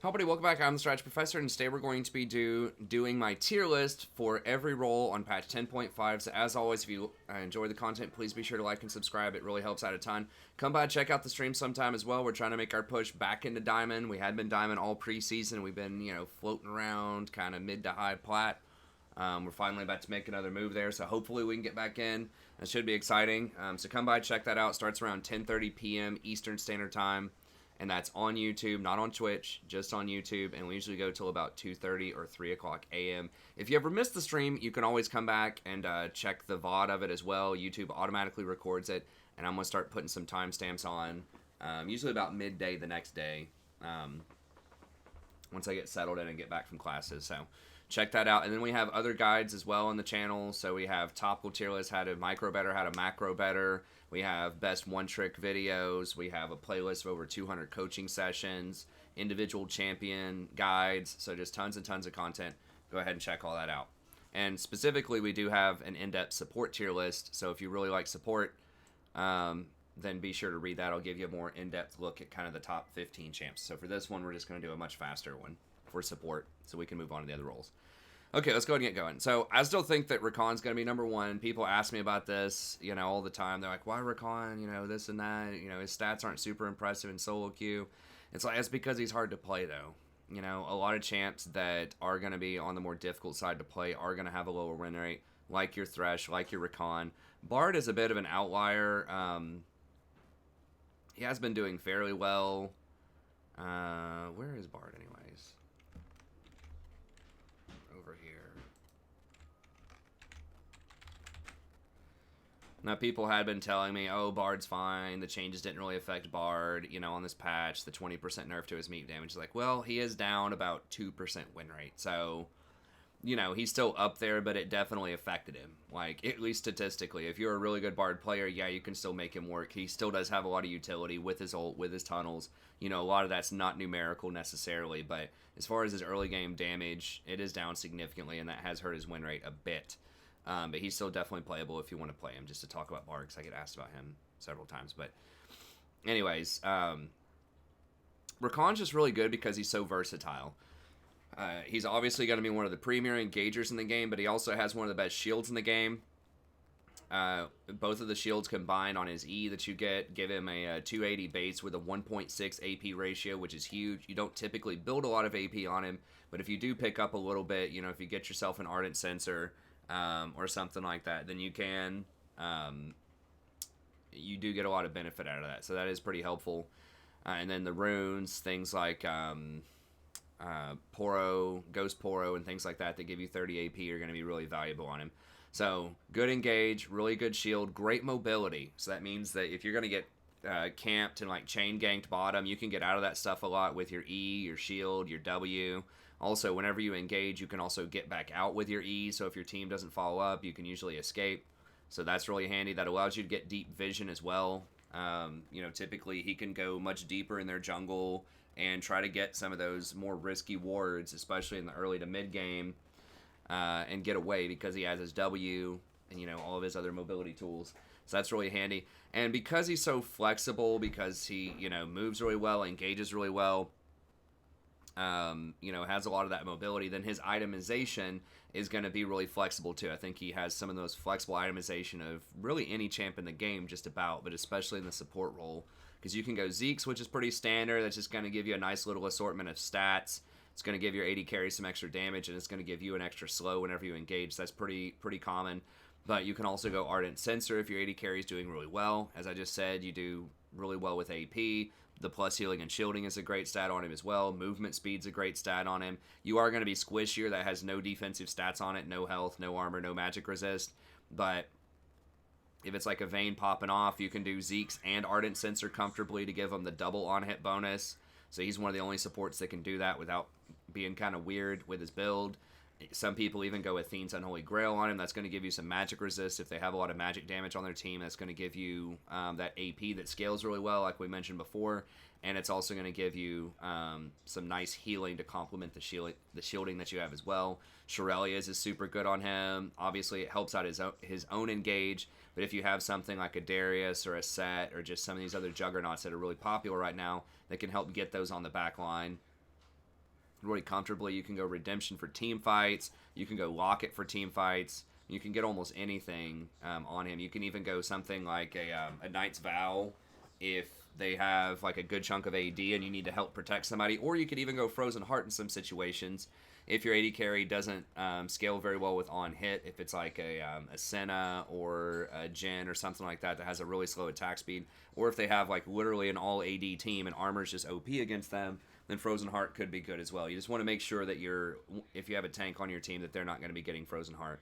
Hello, buddy. Welcome back. I'm the Stretch Professor, and today we're going to be doing my tier list for every role on patch 10.5. So, as always, if you enjoy the content, please be sure to like and subscribe. It really helps out a ton. Come by, check out the stream sometime as well. We're trying to make our push back into Diamond. We had been Diamond all preseason. We've been, floating around kind of mid to high plat. We're finally about to make another move there, so hopefully we can get back in. That should be exciting. So come by, check that out. Starts around 10:30 p.m. Eastern Standard Time. And that's on YouTube, not on Twitch, just on YouTube. And we usually go till about 2:30 or 3 o'clock a.m. If you ever miss the stream, you can always come back and check the VOD of it as well. YouTube automatically records it, and I'm going to start putting some timestamps on, usually about midday the next day, once I get settled in and get back from classes. So check that out. And then we have other guides as well on the channel. So we have topical tier list, how to micro better, how to macro better. We have best one-trick videos. We have a playlist of over 200 coaching sessions, individual champion guides. So just tons and tons of content. Go ahead and check all that out. And specifically, we do have an in-depth support tier list. So if you really like support, then be sure to read that. I'll give you a more in-depth look at kind of the top 15 champs. So for this one, we're just going to do a much faster one for support so we can move on to the other roles. Okay, let's go ahead and get going. So I still think that Rakan's going to be number one. People ask me about this, all the time. They're like, why Rakan, this and that. His stats aren't super impressive in solo queue. It's because he's hard to play, though. A lot of champs that are going to be on the more difficult side to play are going to have a lower win rate, like your Thresh, like your Rakan. Bard is a bit of an outlier. He has been doing fairly well. Where is Bard, anyways? Over here. Now, people had been telling me, oh, Bard's fine. The changes didn't really affect Bard, on this patch. The 20% nerf to his meat damage. Like, well, he is down about 2% win rate. So, he's still up there, but it definitely affected him. Like, at least statistically. If you're a really good Bard player, yeah, you can still make him work. He still does have a lot of utility with his ult, with his tunnels. A lot of that's not numerical necessarily, but as far as his early game damage, it is down significantly, and that has hurt his win rate a bit. But he's still definitely playable if you want to play him, just to talk about Bard, because I get asked about him several times. But anyways, Rakan's just really good because he's so versatile. He's obviously going to be one of the premier engagers in the game, but he also has one of the best shields in the game. Both of the shields combined on his E that you get give him a 280 base with a 1.6 AP ratio, which is huge. You don't typically build a lot of AP on him, but if you do pick up a little bit, if you get yourself an Ardent Sensor or something like that, then you can, you do get a lot of benefit out of that. So that is pretty helpful. And then the runes, things like Poro, Ghost Poro, and things like that that give you 30 AP are going to be really valuable on him. So, good engage, really good shield, great mobility. So that means that if you're going to get camped and like chain ganked bottom, you can get out of that stuff a lot with your E, your shield, your W. Also, whenever you engage, you can also get back out with your E. So if your team doesn't follow up, you can usually escape. So that's really handy. That allows you to get deep vision as well. Typically he can go much deeper in their jungle and try to get some of those more risky wards, especially in the early to mid game, and get away because he has his W and, all of his other mobility tools. So that's really handy. And because he's so flexible, because he, moves really well, engages really well, has a lot of that mobility, then his itemization is going to be really flexible too. I think he has some of the most flexible itemization of really any champ in the game just about, but especially in the support role. Because you can go Zeke's, which is pretty standard. That's just going to give you a nice little assortment of stats. It's going to give your AD carry some extra damage, and it's going to give you an extra slow whenever you engage. So that's pretty common. But you can also go Ardent Sensor if your AD carry is doing really well. As I just said, you do really well with AP. The plus healing and shielding is a great stat on him as well. Movement speed's a great stat on him. You are going to be squishier. That has no defensive stats on it. No health, no armor, no magic resist. But if it's like a Vayne popping off, you can do Zeke's and Ardent Sensor comfortably to give him the double on-hit bonus. So he's one of the only supports that can do that without being kind of weird with his build. Some people even go with Fiend's Unholy Grail on him. That's going to give you some magic resist. If they have a lot of magic damage on their team, that's going to give you that AP that scales really well, like we mentioned before. And it's also going to give you some nice healing to complement the shielding that you have as well. Shirelia's is super good on him. Obviously, it helps out his own engage. But if you have something like a Darius or a Set or just some of these other juggernauts that are really popular right now that can help get those on the back line, really comfortably. You can go redemption for team fights. You can go locket for team fights. You can get almost anything on him. You can even go something like a Knight's Vow if they have like a good chunk of AD and you need to help protect somebody. Or you could even go Frozen Heart in some situations if your AD carry doesn't scale very well with on hit. If it's like a Senna or a Jhin or something like that that has a really slow attack speed. Or if they have like literally an all AD team and armor's just OP against them, then Frozen Heart could be good as well. You just want to make sure that if you have a tank on your team, that they're not going to be getting Frozen Heart.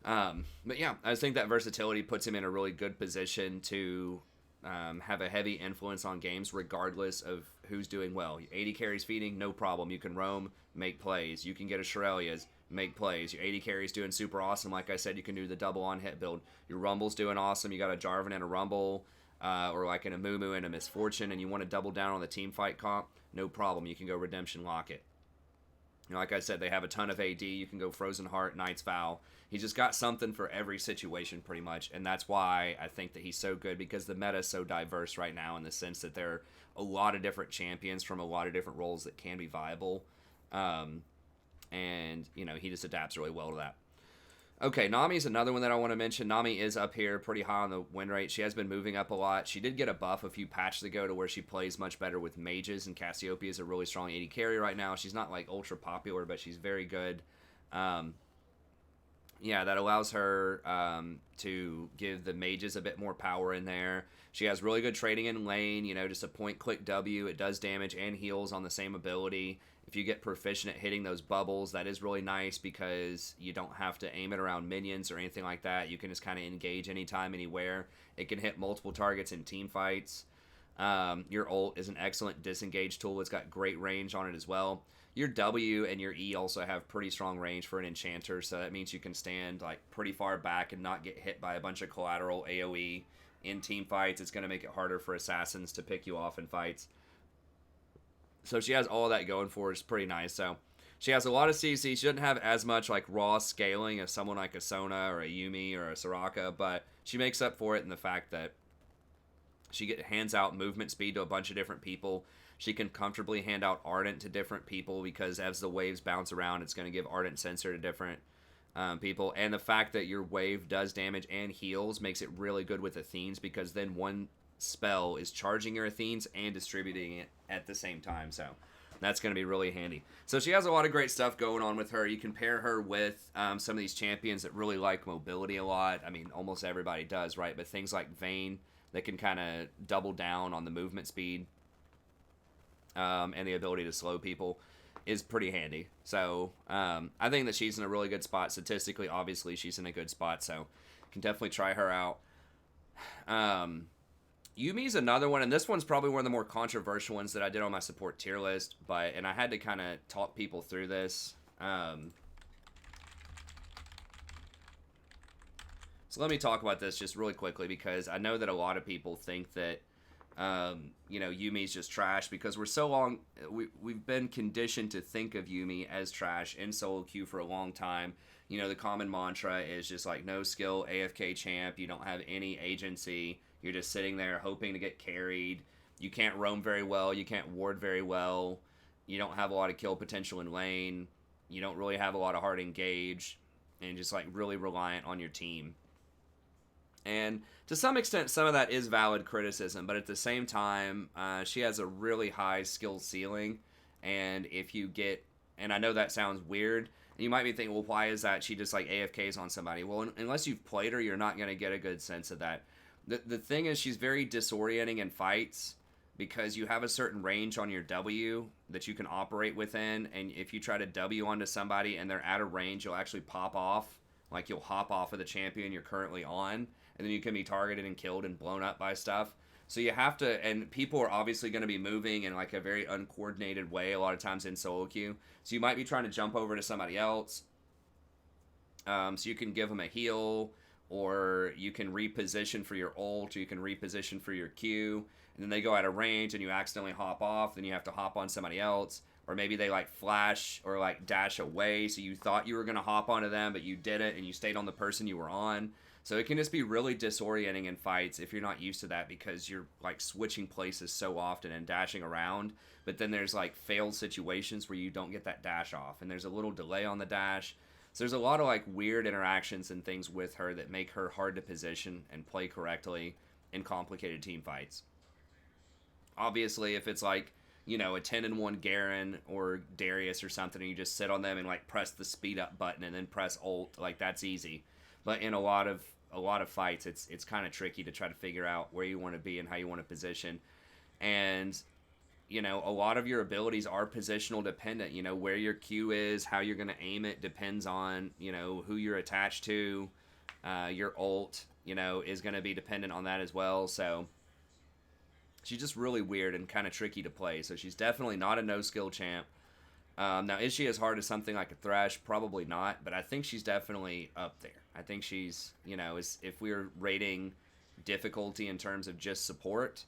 But yeah, I think that versatility puts him in a really good position to have a heavy influence on games regardless of who's doing well. 80 carries feeding, no problem. You can roam, make plays. You can get a Shirelia's, make plays. Your 80 carries doing super awesome. Like I said, you can do the double on hit build. Your Rumble's doing awesome. You got a Jarvan and a Rumble, or like an Amumu and a Misfortune, and you want to double down on the team fight comp, no problem. You can go Redemption Locket. Like I said, they have a ton of AD. You can go Frozen Heart, Knight's Vow. He's just got something for every situation pretty much, and that's why I think that he's so good, because the meta is so diverse right now in the sense that there are a lot of different champions from a lot of different roles that can be viable. And, he just adapts really well to that. Okay, Nami's another one that I want to mention. Nami is up here pretty high on the win rate. She has been moving up a lot. She did get a buff a few patches ago to where she plays much better with mages, and Cassiopeia is a really strong AD carry right now. She's not like ultra popular, but she's very good. That allows her to give the mages a bit more power in there. She has really good trading in lane, just a point-click W. It does damage and heals on the same ability. If you get proficient at hitting those bubbles, that is really nice because you don't have to aim it around minions or anything like that. You can just kind of engage anytime, anywhere. It can hit multiple targets in team fights. Your ult is an excellent disengage tool. It's got great range on it as well. Your W and your E also have pretty strong range for an enchanter, so that means you can stand like pretty far back and not get hit by a bunch of collateral AoE in team fights. It's going to make it harder for assassins to pick you off in fights. So she has all that going for her. It's pretty nice. So she has a lot of CC. She doesn't have as much like raw scaling as someone like a Sona or a Yuumi or a Soraka, but she makes up for it in the fact that she hands out movement speed to a bunch of different people. She can comfortably hand out Ardent to different people because as the waves bounce around, it's going to give Ardent Sensor to different people. And the fact that your wave does damage and heals makes it really good with Athenes, because then one spell is charging your Athenes and distributing it at the same time. So that's going to be really handy. So she has a lot of great stuff going on with her. You can pair her with some of these champions that really like mobility a lot. I mean, almost everybody does, right? But things like Vayne that can kind of double down on the movement speed and the ability to slow people is pretty handy. So I think that she's in a really good spot. Statistically, obviously, she's in a good spot. So you can definitely try her out. Yuumi's another one, and this one's probably one of the more controversial ones that I did on my support tier list, and I had to kind of talk people through this. So let me talk about this just really quickly, because I know that a lot of people think that Yuumi's just trash, because we're so long, we've been conditioned to think of Yuumi as trash in solo queue for a long time. The common mantra is just like no skill, AFK champ, you don't have any agency. You're just sitting there hoping to get carried. You can't roam very well. You can't ward very well. You don't have a lot of kill potential in lane. You don't really have a lot of hard engage. And just like really reliant on your team. And to some extent, some of that is valid criticism. But at the same time, she has a really high skill ceiling. And if you get... And I know that sounds weird. And you might be thinking, well, why is that? She just like AFKs on somebody. Well, unless you've played her, you're not going to get a good sense of that. The thing is, she's very disorienting in fights because you have a certain range on your W that you can operate within, and if you try to W onto somebody and they're out of range, you'll actually pop off. Like, you'll hop off of the champion you're currently on, and then you can be targeted and killed and blown up by stuff. So you have to, and people are obviously going to be moving in like a very uncoordinated way a lot of times in solo queue. So you might be trying to jump over to somebody else, so you can give them a heal, or you can reposition for your ult, or you can reposition for your Q, and then they go out of range and you accidentally hop off, then you have to hop on somebody else, or maybe they like flash or like dash away, so you thought you were going to hop onto them, but you didn't, and you stayed on the person you were on. So it can just be really disorienting in fights if you're not used to that, because you're like switching places so often and dashing around. But then there's like failed situations where you don't get that dash off, and there's a little delay on the dash. So there's a lot of like weird interactions and things with her that make her hard to position and play correctly in complicated team fights. Obviously, if it's like, a 10-1 Garen or Darius or something, and you just sit on them and like press the speed up button and then press ult, like that's easy. But in a lot of fights, it's kind of tricky to try to figure out where you want to be and how you want to position. And a lot of your abilities are positional dependent. Where your Q is, how you're going to aim it depends on who you're attached to. Your ult is going to be dependent on that as well. So she's just really weird and kind of tricky to play. So she's definitely not a no skill champ. Now, is she as hard as something like a Thresh? Probably not, but I think she's definitely up there. I think she's, if we were rating difficulty in terms of just support,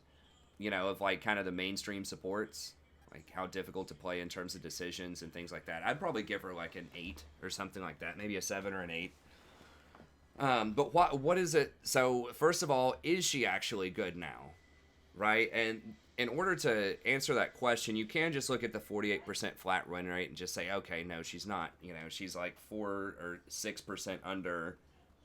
of like kind of the mainstream supports, like how difficult to play in terms of decisions and things like that, I'd probably give her like an 8 or something like that, maybe a 7 or an 8. But what is it? So, first of all, is she actually good now? Right? And in order to answer that question, you can just look at the 48% flat win rate and just say, okay, no, she's not. She's like 4 or 6% under,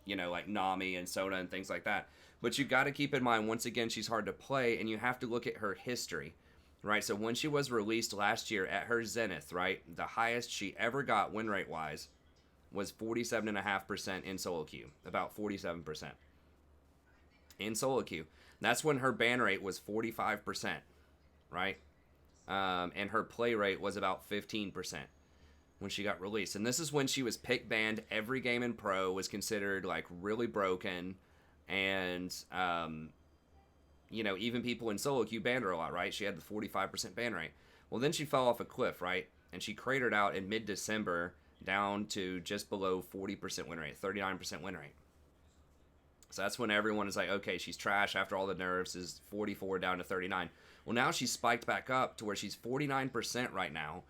like Nami and Soda and things like that. But you got to keep in mind, once again, she's hard to play, and you have to look at her history, right? So when she was released last year at her zenith, right, the highest she ever got win rate wise was 47.5% in solo queue, about 47% in solo queue. That's when her ban rate was 45%, right? And her play rate was about 15% when she got released. And this is when she was pick banned every game in pro, was considered like really broken. And, even people in solo queue banned her a lot, right? She had the 45% ban rate. Well, then she fell off a cliff, right? And she cratered out in mid-December down to just below 40% win rate, 39% win rate. So that's when everyone is like, okay, she's trash after all the nerfs, is 44 down to 39. Well, now she's spiked back up to where she's 49% right now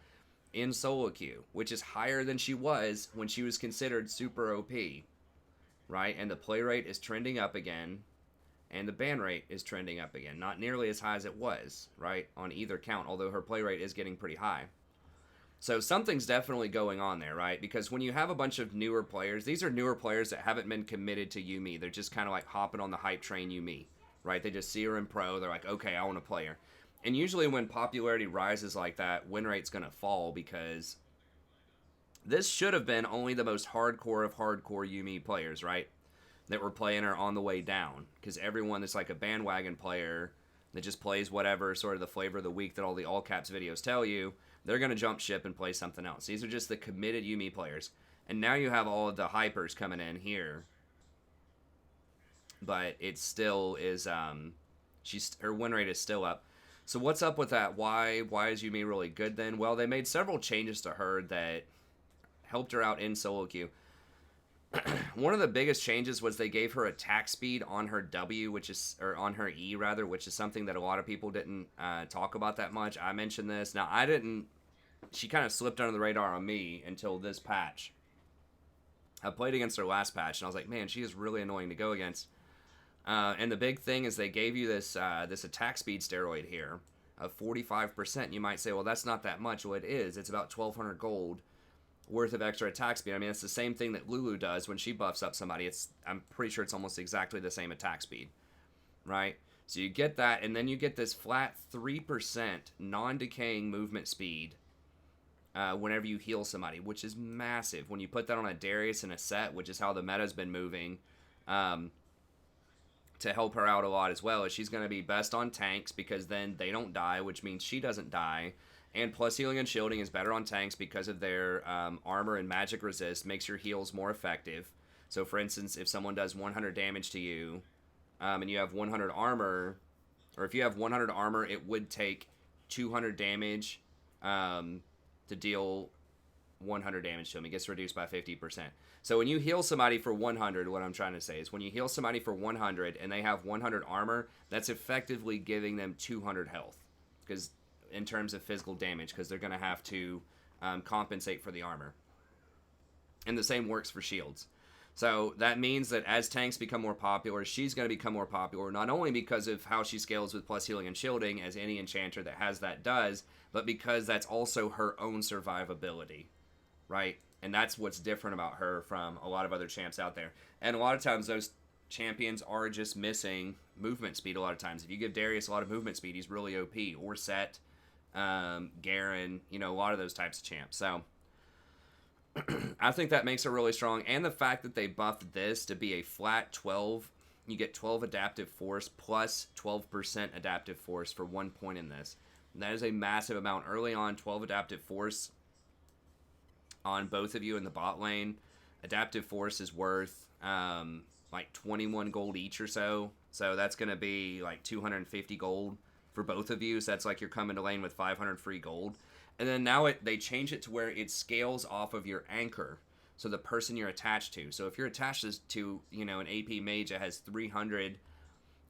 in solo queue, which is higher than she was when she was considered super OP, right? And the play rate is trending up again, and the ban rate is trending up again. Not nearly as high as it was, right, on either count, although her play rate is getting pretty high. So something's definitely going on there, right? Because when you have a bunch of newer players, these are newer players that haven't been committed to Yuumi. They're just kind of like hopping on the hype train Yuumi, right? They just see her in pro. They're like, okay, I want to play her. And usually when popularity rises like that, win rate's going to fall, because this should have been only the most hardcore of hardcore Yuumi players, right? That were playing her on the way down. Because everyone that's like a bandwagon player that just plays whatever sort of the flavor of the week that all the all caps videos tell you, they're going to jump ship and play something else. These are just the committed Yuumi players. And now you have all of the hypers coming in here. But it still is, her win rate is still up. So what's up with that? Why is Yuumi really good then? Well, they made several changes to her that helped her out in solo queue. One of the biggest changes was they gave her attack speed on her W, or on her E rather, which is something that a lot of people didn't talk about that much. I mentioned this. Now, she kind of slipped under the radar on me until this patch. I played against her last patch, and I was like, man, she is really annoying to go against. And the big thing is they gave you this attack speed steroid here of 45%. You might say, well, that's not that much. Well, it is. It's about 1,200 gold worth of extra attack speed. I mean, it's the same thing that Lulu does when she buffs up somebody. I'm pretty sure it's almost exactly the same attack speed, right? So you get that, and then you get this flat 3% non-decaying movement speed whenever you heal somebody, which is massive. When you put that on a Darius and a Set, which is how the meta's been moving, to help her out a lot as well, is she's going to be best on tanks, because then they don't die, which means she doesn't die. And plus healing and shielding is better on tanks because of their armor and magic resist, makes your heals more effective. So for instance, if someone does 100 damage to you, and you have 100 armor, or if you have 100 armor, it would take 200 damage to deal 100 damage to them. It gets reduced by 50%. So when you heal somebody for 100, what I'm trying to say is when you heal somebody for 100 and they have 100 armor, that's effectively giving them 200 health, because in terms of physical damage, because they're going to have to compensate for the armor. And the same works for shields. So that means that as tanks become more popular, she's going to become more popular, not only because of how she scales with plus healing and shielding, as any enchanter that has that does, but because that's also her own survivability, right? And that's what's different about her from a lot of other champs out there. And a lot of times those champions are just missing movement speed a lot of times. If you give Darius a lot of movement speed, he's really OP. Or Set, Garen, a lot of those types of champs. So I think that makes her really strong. And the fact that they buffed this to be a flat 12, you get 12 adaptive force plus 12% adaptive force for 1 point in this. And that is a massive amount. Early on, 12 adaptive force on both of you in the bot lane. Adaptive force is worth like 21 gold each or so. So that's going to be like 250 gold for both of you. So that's like you're coming to lane with 500 free gold. And then now they change it to where it scales off of your anchor. So the person you're attached to. So if you're attached to, an AP mage that has 300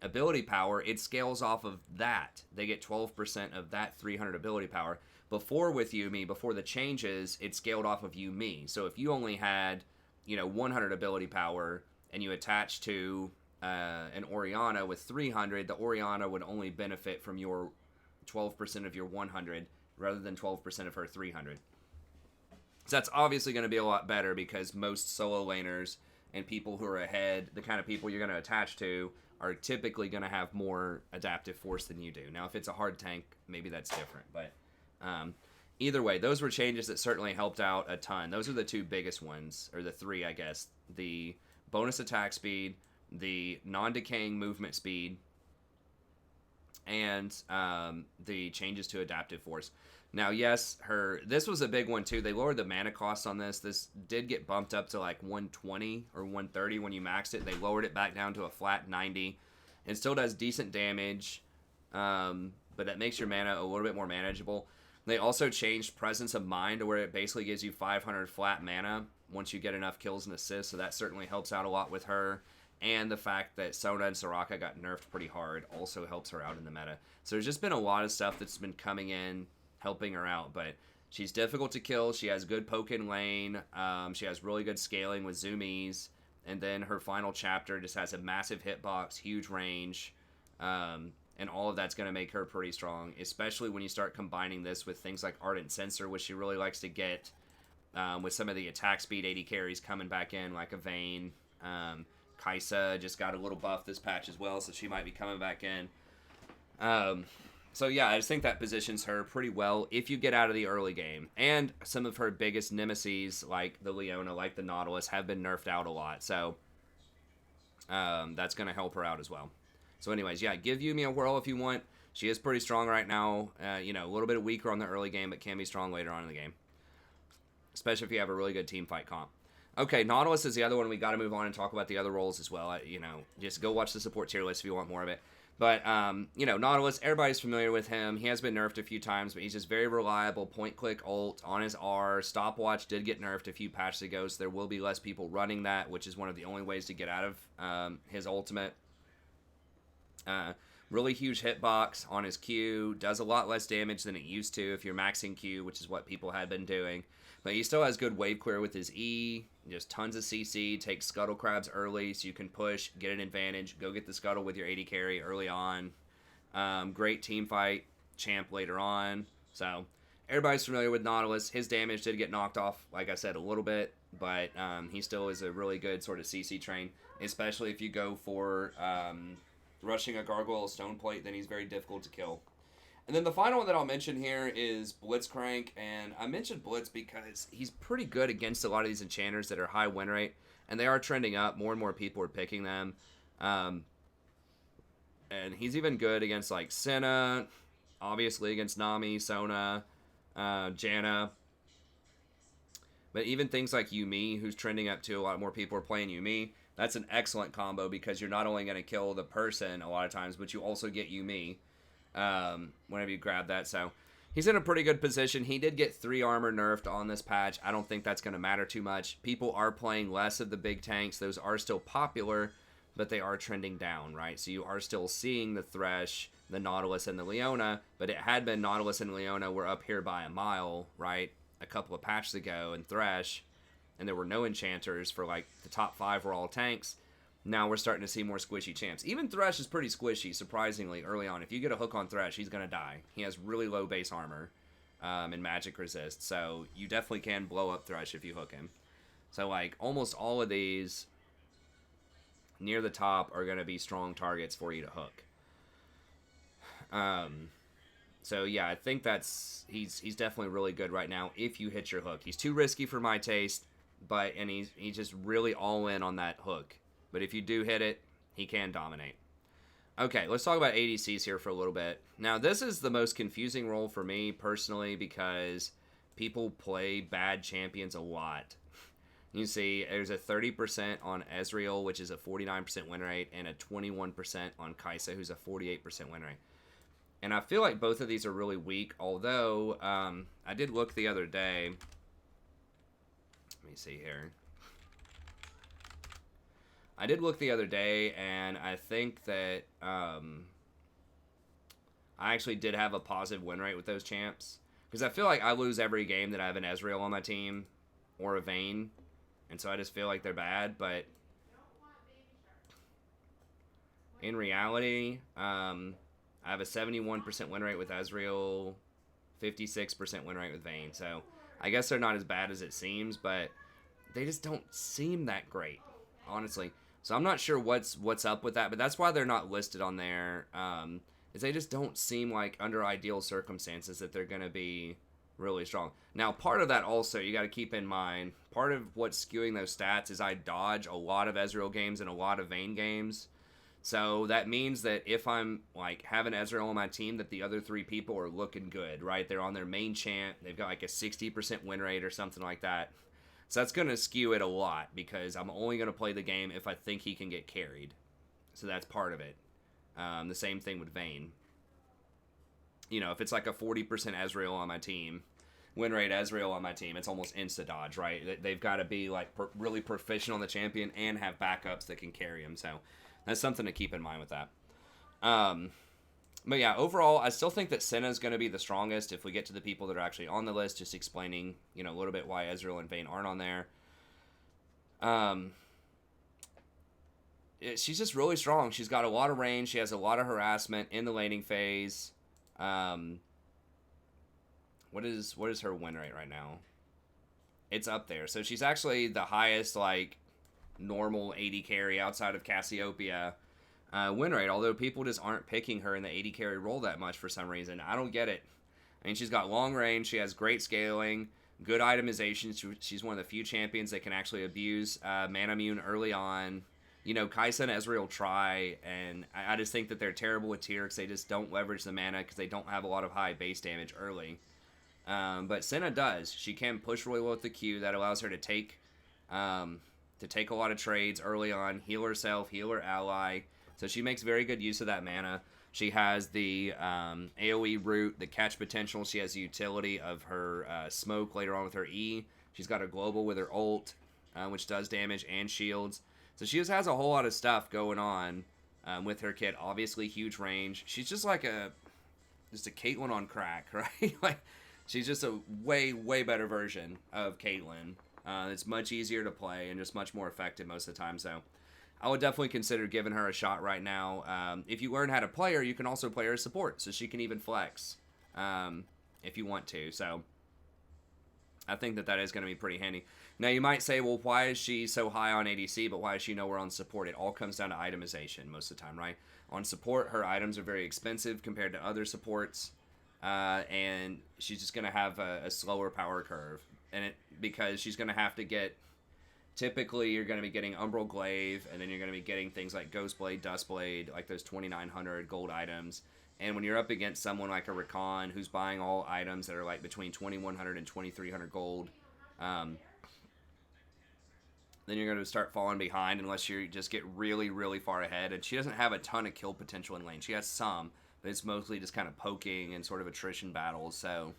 ability power, it scales off of that. They get 12% of that 300 ability power. Before with Yuumi, before the changes, it scaled off of Yuumi. So if you only had, 100 ability power and you attach to an Orianna with 300, the Orianna would only benefit from your 12% of your 100 rather than 12% of her 300. So that's obviously going to be a lot better because most solo laners and people who are ahead, the kind of people you're going to attach to, are typically going to have more adaptive force than you do. Now, if it's a hard tank, maybe that's different. But either way, those were changes that certainly helped out a ton. Those are the two biggest ones, or the three, I guess. The bonus attack speed, the non-decaying movement speed, and the changes to adaptive force. Now, yes, this was a big one too. They lowered the mana cost on this. This did get bumped up to like 120 or 130 when you maxed it. They lowered it back down to a flat 90. It still does decent damage, but it makes your mana a little bit more manageable. They also changed Presence of Mind to where it basically gives you 500 flat mana once you get enough kills and assists, so that certainly helps out a lot with her. And the fact that Sona and Soraka got nerfed pretty hard also helps her out in the meta. So there's just been a lot of stuff that's been coming in, helping her out. But she's difficult to kill. She has good poke in lane. She has really good scaling with zoomies. And then her final chapter just has a massive hitbox, huge range. And all of that's going to make her pretty strong, especially when you start combining this with things like Ardent Sensor, which she really likes to get, with some of the attack speed 80 carries coming back in, like a Vayne. Kaisa just got a little buff this patch as well, so she might be coming back in. So yeah, I just think that positions her pretty well if you get out of the early game. And some of her biggest nemesis, like the Leona, like the Nautilus, have been nerfed out a lot. So that's going to help her out as well. So anyways, yeah, give Yuumi a whirl if you want. She is pretty strong right now. A little bit weaker on the early game, but can be strong later on in the game. Especially if you have a really good team fight comp. Okay, Nautilus is the other one. We got to move on and talk about the other roles as well. Just go watch the support tier list if you want more of it. But, Nautilus, everybody's familiar with him. He has been nerfed a few times, but he's just very reliable. Point-click ult on his R. Stopwatch did get nerfed a few patches ago, so there will be less people running that, which is one of the only ways to get out of his ultimate. Really huge hitbox on his Q. Does a lot less damage than it used to if you're maxing Q, which is what people had been doing. But he still has good wave clear with his E. Just tons of CC. Takes Scuttle Crabs early so you can push, get an advantage. Go get the Scuttle with your 80 carry early on. Great team fight champ later on. So everybody's familiar with Nautilus. His damage did get knocked off, like I said, a little bit. But he still is a really good sort of CC train. Especially if you go for rushing a Gargoyle or Stone Plate, then he's very difficult to kill. And then the final one that I'll mention here is Blitzcrank, and I mentioned Blitz because he's pretty good against a lot of these enchanters that are high win rate, and they are trending up. More and more people are picking them. And he's even good against, like, Senna, obviously against Nami, Sona, Janna. But even things like Yuumi, who's trending up too, a lot more people are playing Yuumi. That's an excellent combo because you're not only going to kill the person a lot of times, but you also get Yuumi. Whenever you grab that. So he's in a pretty good position. He did get 3 armor nerfed on this patch. I don't think that's going to matter too much. People are playing less of the big tanks. Those are still popular, but they are trending down, right? So you are still seeing the Thresh, the Nautilus, and the Leona, but it had been Nautilus and Leona were up here by a mile, right? A couple of patches ago, and Thresh and there were no enchanters for like the top 5 were all tanks. Now we're starting to see more squishy champs. Even Thresh is pretty squishy, surprisingly, early on. If you get a hook on Thresh, he's going to die. He has really low base armor and magic resist, so you definitely can blow up Thresh if you hook him. So, like, almost all of these near the top are going to be strong targets for you to hook. So, yeah, I think he's definitely really good right now if you hit your hook. He's too risky for my taste, and he's just really all in on that hook. But if you do hit it, he can dominate. Okay, let's talk about ADCs here for a little bit. Now, this is the most confusing role for me personally because people play bad champions a lot. You see, there's a 30% on Ezreal, which is a 49% win rate, and a 21% on Kai'Sa, who's a 48% win rate. And I feel like both of these are really weak, although I did look the other day. Let me see here. I did look the other day, and I think that I actually did have a positive win rate with those champs. Because I feel like I lose every game that I have an Ezreal on my team or a Vayne. And so I just feel like they're bad. But in reality, I have a 71% win rate with Ezreal, 56% win rate with Vayne. So I guess they're not as bad as it seems, but they just don't seem that great, honestly. So I'm not sure what's up with that, but that's why they're not listed on there. Is they just don't seem like under ideal circumstances that they're going to be really strong. Now, part of that also, you got to keep in mind, part of what's skewing those stats is I dodge a lot of Ezreal games and a lot of Vayne games. So that means that if I'm like having Ezreal on my team, that the other 3 people are looking good, right? They're on their main champ. They've got like a 60% win rate or something like that. So that's going to skew it a lot because I'm only going to play the game if I think he can get carried. So that's part of it. The same thing with Vayne. You know, if it's like a 40% Ezreal on my team, win rate Ezreal on my team, it's almost insta-dodge, right? They've got to be like really proficient on the champion and have backups that can carry him. So that's something to keep in mind with that. But yeah, overall, I still think that Senna is going to be the strongest if we get to the people that are actually on the list, just explaining, you know, a little bit why Ezreal and Vayne aren't on there. She's just really strong. She's got a lot of range. She has a lot of harassment in the laning phase. What is her win rate right now? It's up there. So she's actually the highest, like, normal AD carry outside of Cassiopeia. Win rate, although people just aren't picking her in the AD carry role that much for some reason. I don't get it. I mean, she's got long range, she has great scaling, good itemization. She's one of the few champions that can actually abuse mana immune early on. You know, Kai'Sa and Ezreal try, and I just think that they're terrible with tier because they just don't leverage the mana because they don't have a lot of high base damage early. But Senna does. She can push really well with the Q. That allows her to take a lot of trades early on, heal herself, heal her ally. So she makes very good use of that mana. She has the AoE root, the catch potential. She has the utility of her smoke later on with her E. She's got a global with her ult, which does damage and shields. So she just has a whole lot of stuff going on with her kit. Obviously, huge range. She's just like a Caitlyn on crack, right? Like, she's just a way, way better version of Caitlyn. It's much easier to play and just much more effective most of the time. So I would definitely consider giving her a shot right now. If you learn how to play her, you can also play her as support, so she can even flex if you want to. So I think that is going to be pretty handy. Now, you might say, well, why is she so high on ADC, but why is she nowhere on support? It all comes down to itemization most of the time, right? On support, her items are very expensive compared to other supports, and she's just going to have a slower power curve. Because she's going to have to get... Typically, you're going to be getting Umbral Glaive, and then you're going to be getting things like Ghostblade, Dustblade, like those 2,900 gold items. And when you're up against someone like a Rakan, who's buying all items that are like between 2,100 and 2,300 gold, then you're going to start falling behind unless you just get really, really far ahead. And she doesn't have a ton of kill potential in lane. She has some, but it's mostly just kind of poking and sort of attrition battles. So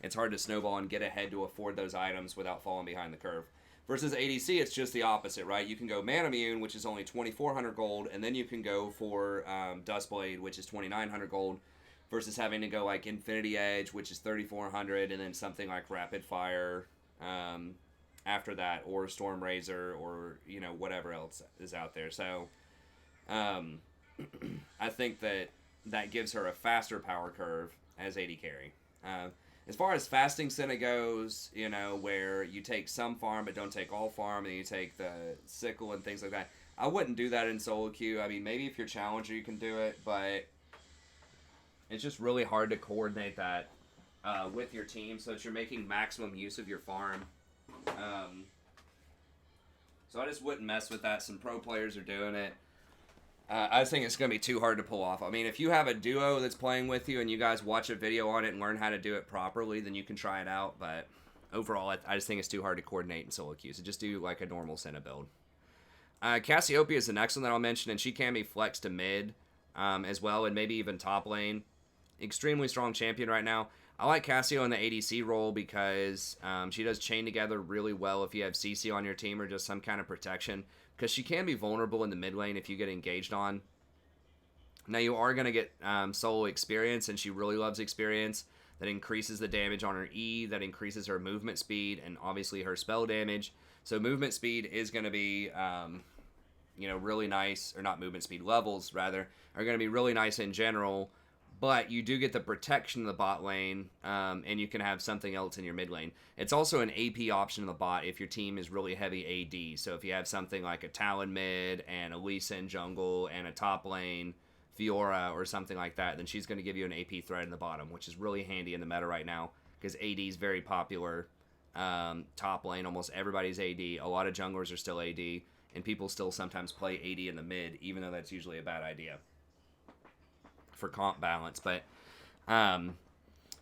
it's hard to snowball and get ahead to afford those items without falling behind the curve. Versus ADC, it's just the opposite, right? You can go Mana Immune, which is only 2,400 gold, and then you can go for Dustblade, which is 2,900 gold, versus having to go like Infinity Edge, which is 3,400, and then something like Rapid Fire, after that, or Storm Razor, or whatever else is out there. So um, I think that gives her a faster power curve as AD carry. As far as fasting Senna goes, where you take some farm but don't take all farm, and you take the sickle and things like that, I wouldn't do that in solo queue. I mean, maybe if you're challenger, you can do it, but it's just really hard to coordinate that with your team so that you're making maximum use of your farm. Um, so I just wouldn't mess with that. Some pro players are doing it. I think it's going to be too hard to pull off. I mean, if you have a duo that's playing with you and you guys watch a video on it and learn how to do it properly, then you can try it out. But overall, I just think it's too hard to coordinate in solo queue. So just do like a normal Senna build. Cassiopeia is the next one that I'll mention, and she can be flexed to mid as well, and maybe even top lane. Extremely strong champion right now. I like Cassio in the ADC role because she does chain together really well if you have CC on your team or just some kind of protection, because she can be vulnerable in the mid lane if you get engaged on. Now you are going to get solo experience, and she really loves experience. That increases the damage on her E, that increases her movement speed, and obviously her spell damage. So movement speed is going to be, really nice, or not movement speed, levels rather, are going to be really nice in general. But you do get the protection in the bot lane, and you can have something else in your mid lane. It's also an AP option in the bot if your team is really heavy AD. So if you have something like a Talon mid, and a Lisa in jungle, and a top lane Fiora or something like that, then she's going to give you an AP threat in the bottom, which is really handy in the meta right now because AD is very popular. Top lane, almost everybody's AD. A lot of junglers are still AD, and people still sometimes play AD in the mid, even though that's usually a bad idea for comp balance. But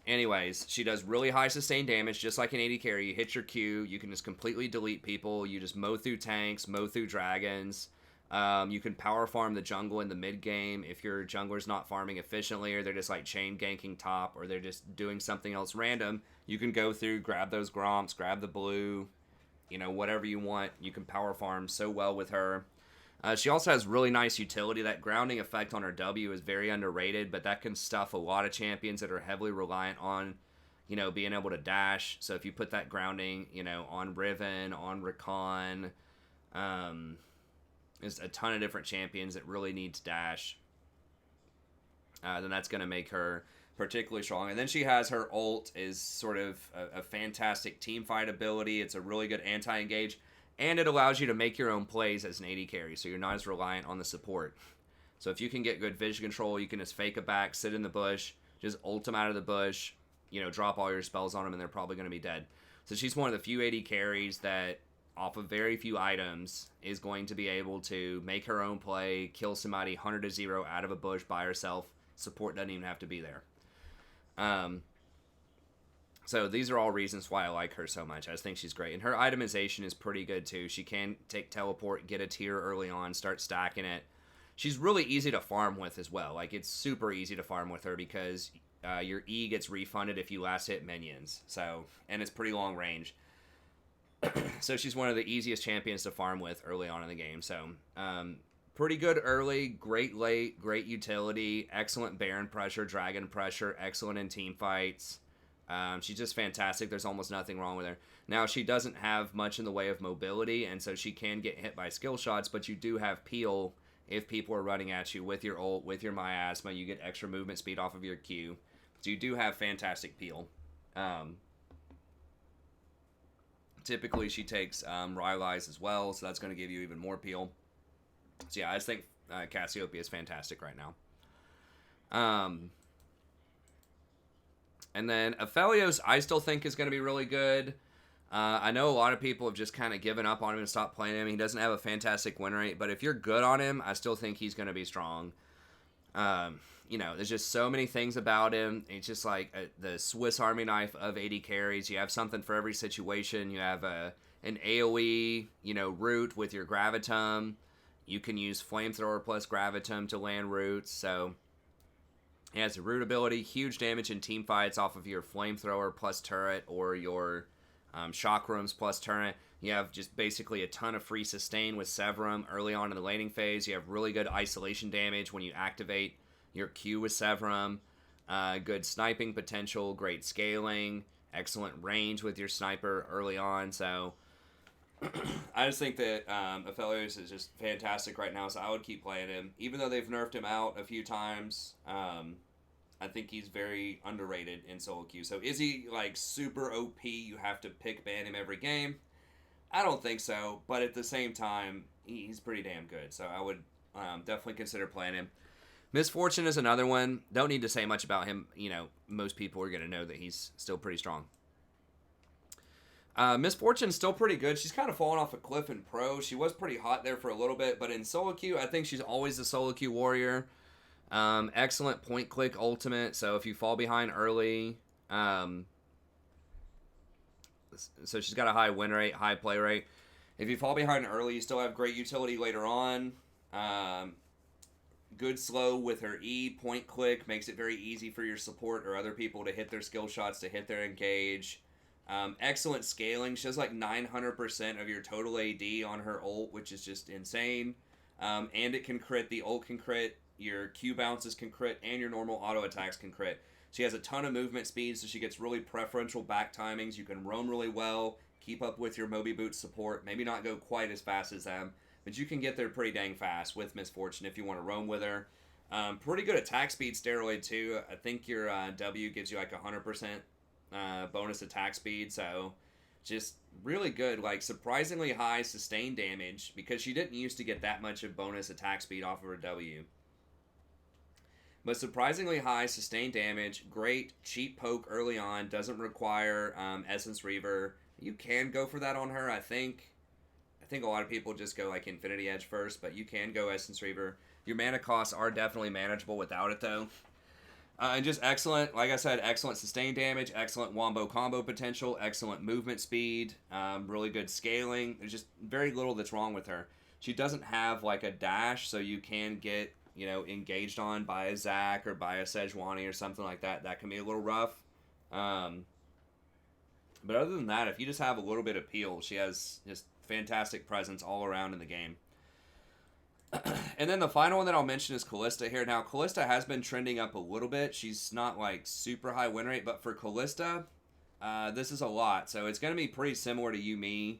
anyways, she does really high sustained damage, just like an AD carry. You hit your Q, you can just completely delete people. You just mow through tanks, mow through dragons. You can power farm the jungle in the mid game if your jungler's not farming efficiently, or they're just like chain ganking top, or they're just doing something else random. You can go through, grab those gromps, grab the blue, whatever you want. You can power farm so well with her. She also has really nice utility. That grounding effect on her W is very underrated, but that can stuff a lot of champions that are heavily reliant on, being able to dash. So if you put that grounding, on Riven, on Rakan, there's a ton of different champions that really need to dash, then that's going to make her particularly strong. And then she has her ult is sort of a fantastic team fight ability. It's a really good anti-engage, and it allows you to make your own plays as an AD carry, so you're not as reliant on the support. So if you can get good vision control, you can just fake it back, sit in the bush, just ult them out of the bush, drop all your spells on them, and they're probably going to be dead. So she's one of the few AD carries that, off of very few items, is going to be able to make her own play, kill somebody 100-0 out of a bush by herself. Support doesn't even have to be there. So these are all reasons why I like her so much. I just think she's great. And her itemization is pretty good too. She can take teleport, get a tier early on, start stacking it. She's really easy to farm with as well. Like, it's super easy to farm with her because your E gets refunded if you last hit minions. So, and it's pretty long range. So she's one of the easiest champions to farm with early on in the game. So pretty good early, great late, great utility, excellent Baron pressure, Dragon pressure, excellent in team fights. She's just fantastic. There's almost nothing wrong with her. Now, she doesn't have much in the way of mobility, and so she can get hit by skill shots, but you do have peel if people are running at you with your ult, with your miasma. You get extra movement speed off of your Q. So you do have fantastic peel. Typically, she takes Rylai's as well, so that's going to give you even more peel. So yeah, I just think Cassiopeia is fantastic right now. And then Aphelios, I still think is going to be really good. I know a lot of people have just kind of given up on him and stopped playing him. He doesn't have a fantastic win rate, but if you're good on him, I still think he's going to be strong. There's just so many things about him. It's just like the Swiss Army knife of AD carries. You have something for every situation. You have an AoE, root with your Gravitum. You can use Flamethrower plus Gravitum to land roots. So he has a root ability, huge damage in team fights off of your Flamethrower plus turret or your Chakrams plus turret. You have just basically a ton of free sustain with Severum early on in the laning phase. You have really good isolation damage when you activate your Q with Severum. Good sniping potential, great scaling, excellent range with your sniper early on. So I just think that Aphelios is just fantastic right now, so I would keep playing him. Even though they've nerfed him out a few times, I think he's very underrated in solo queue. So is he like super OP? You have to pick ban him every game? I don't think so, but at the same time, he's pretty damn good. So I would definitely consider playing him. Misfortune is another one. Don't need to say much about him. You know, most people are going to know that he's still pretty strong. Misfortune's still pretty good. She's kind of fallen off a cliff in pro. She was pretty hot there for a little bit, but in solo queue, I think she's always the solo queue warrior. Excellent point click ultimate. So if you fall behind early, so she's got a high win rate, high play rate. If you fall behind early, you still have great utility later on. Good slow with her E, point click, makes it very easy for your support or other people to hit their skill shots, to hit their engage. Excellent scaling. She has like 900% of your total AD on her ult, which is just insane. And it can crit. The ult can crit. Your Q bounces can crit. And your normal auto attacks can crit. She has a ton of movement speed, so she gets really preferential back timings. You can roam really well, keep up with your Moby Boots support. Maybe not go quite as fast as them, but you can get there pretty dang fast with Misfortune if you want to roam with her. Pretty good attack speed steroid too. I think your W gives you like 100% bonus attack speed, so just really good. Like surprisingly high sustained damage because she didn't used to get that much of bonus attack speed off of her W. But surprisingly high sustained damage, great cheap poke early on, doesn't require Essence Reaver. You can go for that on her, I think. I think a lot of people just go like Infinity Edge first, but you can go Essence Reaver. Your mana costs are definitely manageable without it though. And just excellent, like I said, excellent sustained damage, excellent wombo combo potential, excellent movement speed, really good scaling. There's just very little that's wrong with her. She doesn't have like a dash, so you can get, you know, engaged on by a Zac or by a Sejuani or something like that. That can be a little rough. But other than that, if you just have a little bit of peel, she has just fantastic presence all around in the game. And then the final one that I'll mention is Kalista here. Now, Kalista has been trending up a little bit. She's not like super high win rate, but for Kalista, this is a lot. So it's going to be pretty similar to Yuumi.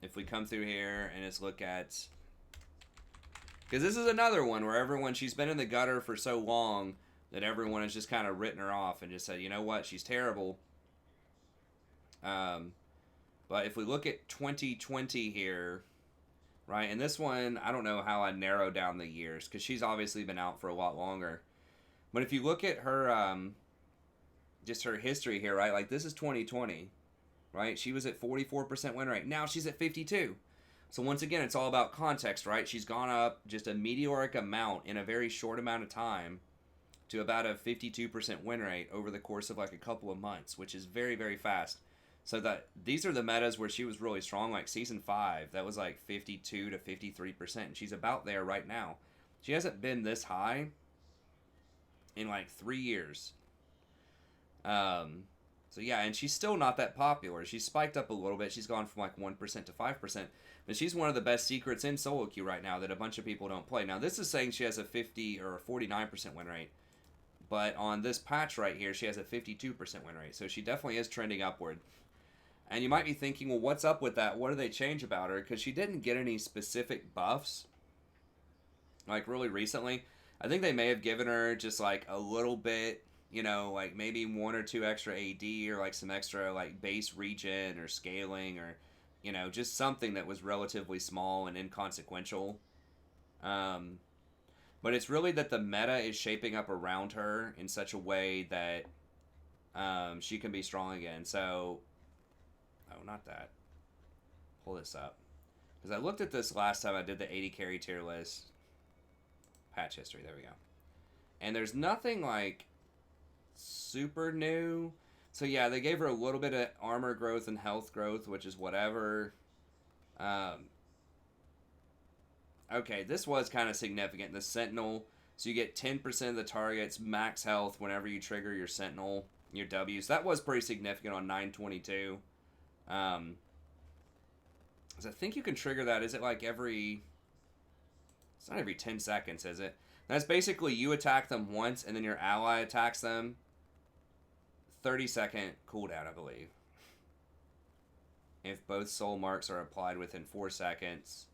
If we come through here and just look at... Because this is another one where everyone, she's been in the gutter for so long that everyone has just kind of written her off and just said, you know what, she's terrible. But if we look at 2020 here, right, and this one, I don't know how I narrow down the years because she's obviously been out for a lot longer. But if you look at her, just her history here, right, like this is 2020, right? She was at 44% win rate. Now she's at 52. So once again, it's all about context, right? She's gone up just a meteoric amount in a very short amount of time to about a 52% win rate over the course of like a couple of months, which is very, very fast. So that these are the metas where she was really strong, like Season 5, that was like 52 to 53%. And she's about there right now. She hasn't been this high in like 3 years. So yeah, and she's still not that popular. She's spiked up a little bit. She's gone from like 1% to 5%. But she's one of the best secrets in solo queue right now that a bunch of people don't play. Now this is saying she has a 50 or a 49% win rate. But on this patch right here, she has a 52% win rate. So she definitely is trending upward. And you might be thinking, well, what's up with that? What do they change about her? Because she didn't get any specific buffs, like really recently. I think they may have given her just like a little bit, you know, like maybe 1 or 2 extra AD or like some extra like base regen or scaling or, you know, just something that was relatively small and inconsequential. But it's really that the meta is shaping up around her in such a way that she can be strong again. So... Oh, not that. Pull this up. Because I looked at this last time I did the 80 carry tier list. Patch history, there we go. And there's nothing like super new. So yeah, they gave her a little bit of armor growth and health growth, which is whatever. Okay, this was kind of significant. The Sentinel. So you get 10% of the target's max health whenever you trigger your Sentinel, your W. So that was pretty significant on 922. So I think you can trigger that. Is it like every... It's not every 10 seconds, is it? That's basically you attack them once and then your ally attacks them. 30-second cooldown, I believe. if both soul marks are applied within 4 seconds.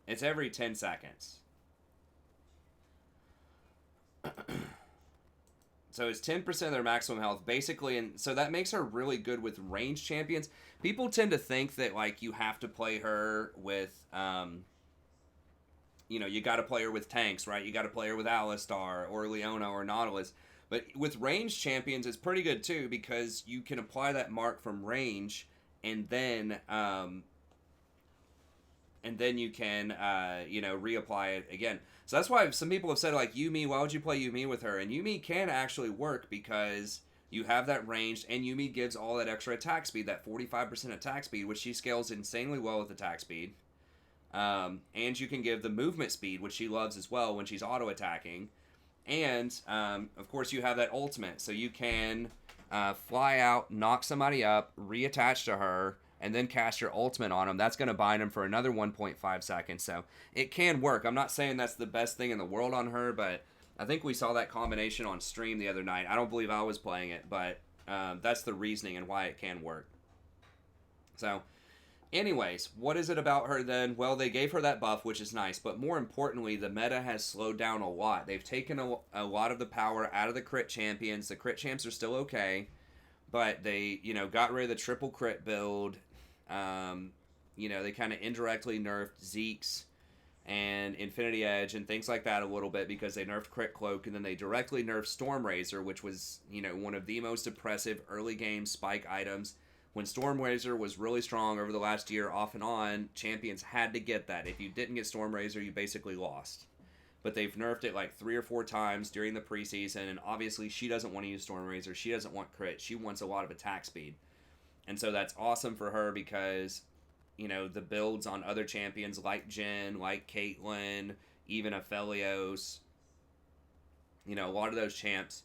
It's every 10 seconds. So it's 10% of their maximum health, basically, and so that makes her really good with ranged champions. People tend to think that, like, you have to play her with, you got to play her with tanks, right? You got to play her with Alistar or Leona or Nautilus. But with ranged champions, it's pretty good, too, because you can apply that mark from range, and then you can, reapply it again. So that's why some people have said, like, Yuumi, why would you play Yuumi with her? And Yuumi can actually work because you have that range, and Yuumi gives all that extra attack speed, that 45% attack speed, which she scales insanely well with attack speed. And you can give the movement speed, which she loves as well when she's auto-attacking. And, of course, you have that ultimate. So you can fly out, knock somebody up, reattach to her, and then cast your ultimate on them. That's going to bind them for another 1.5 seconds. So it can work. I'm not saying that's the best thing in the world on her, but I think we saw that combination on stream the other night. I don't believe I was playing it, but that's the reasoning and why it can work. So anyways, what is it about her then? Well, they gave her that buff, which is nice, but more importantly, the meta has slowed down a lot. They've taken a lot of the power out of the crit champions. The crit champs are still okay, but they, got rid of the triple crit build. They kind of indirectly nerfed Zeke's and Infinity Edge and things like that a little bit because they nerfed Crit Cloak, and then they directly nerfed Stormrazor, which was, one of the most oppressive early game spike items. When Stormrazor was really strong over the last year, off and on, champions had to get that. If you didn't get Stormrazor, you basically lost. But they've nerfed it like 3 or 4 times during the preseason, and obviously she doesn't want to use Stormrazor. She doesn't want crit. She wants a lot of attack speed. And so that's awesome for her because, the builds on other champions like Jhin, like Caitlyn, even Aphelios, a lot of those champs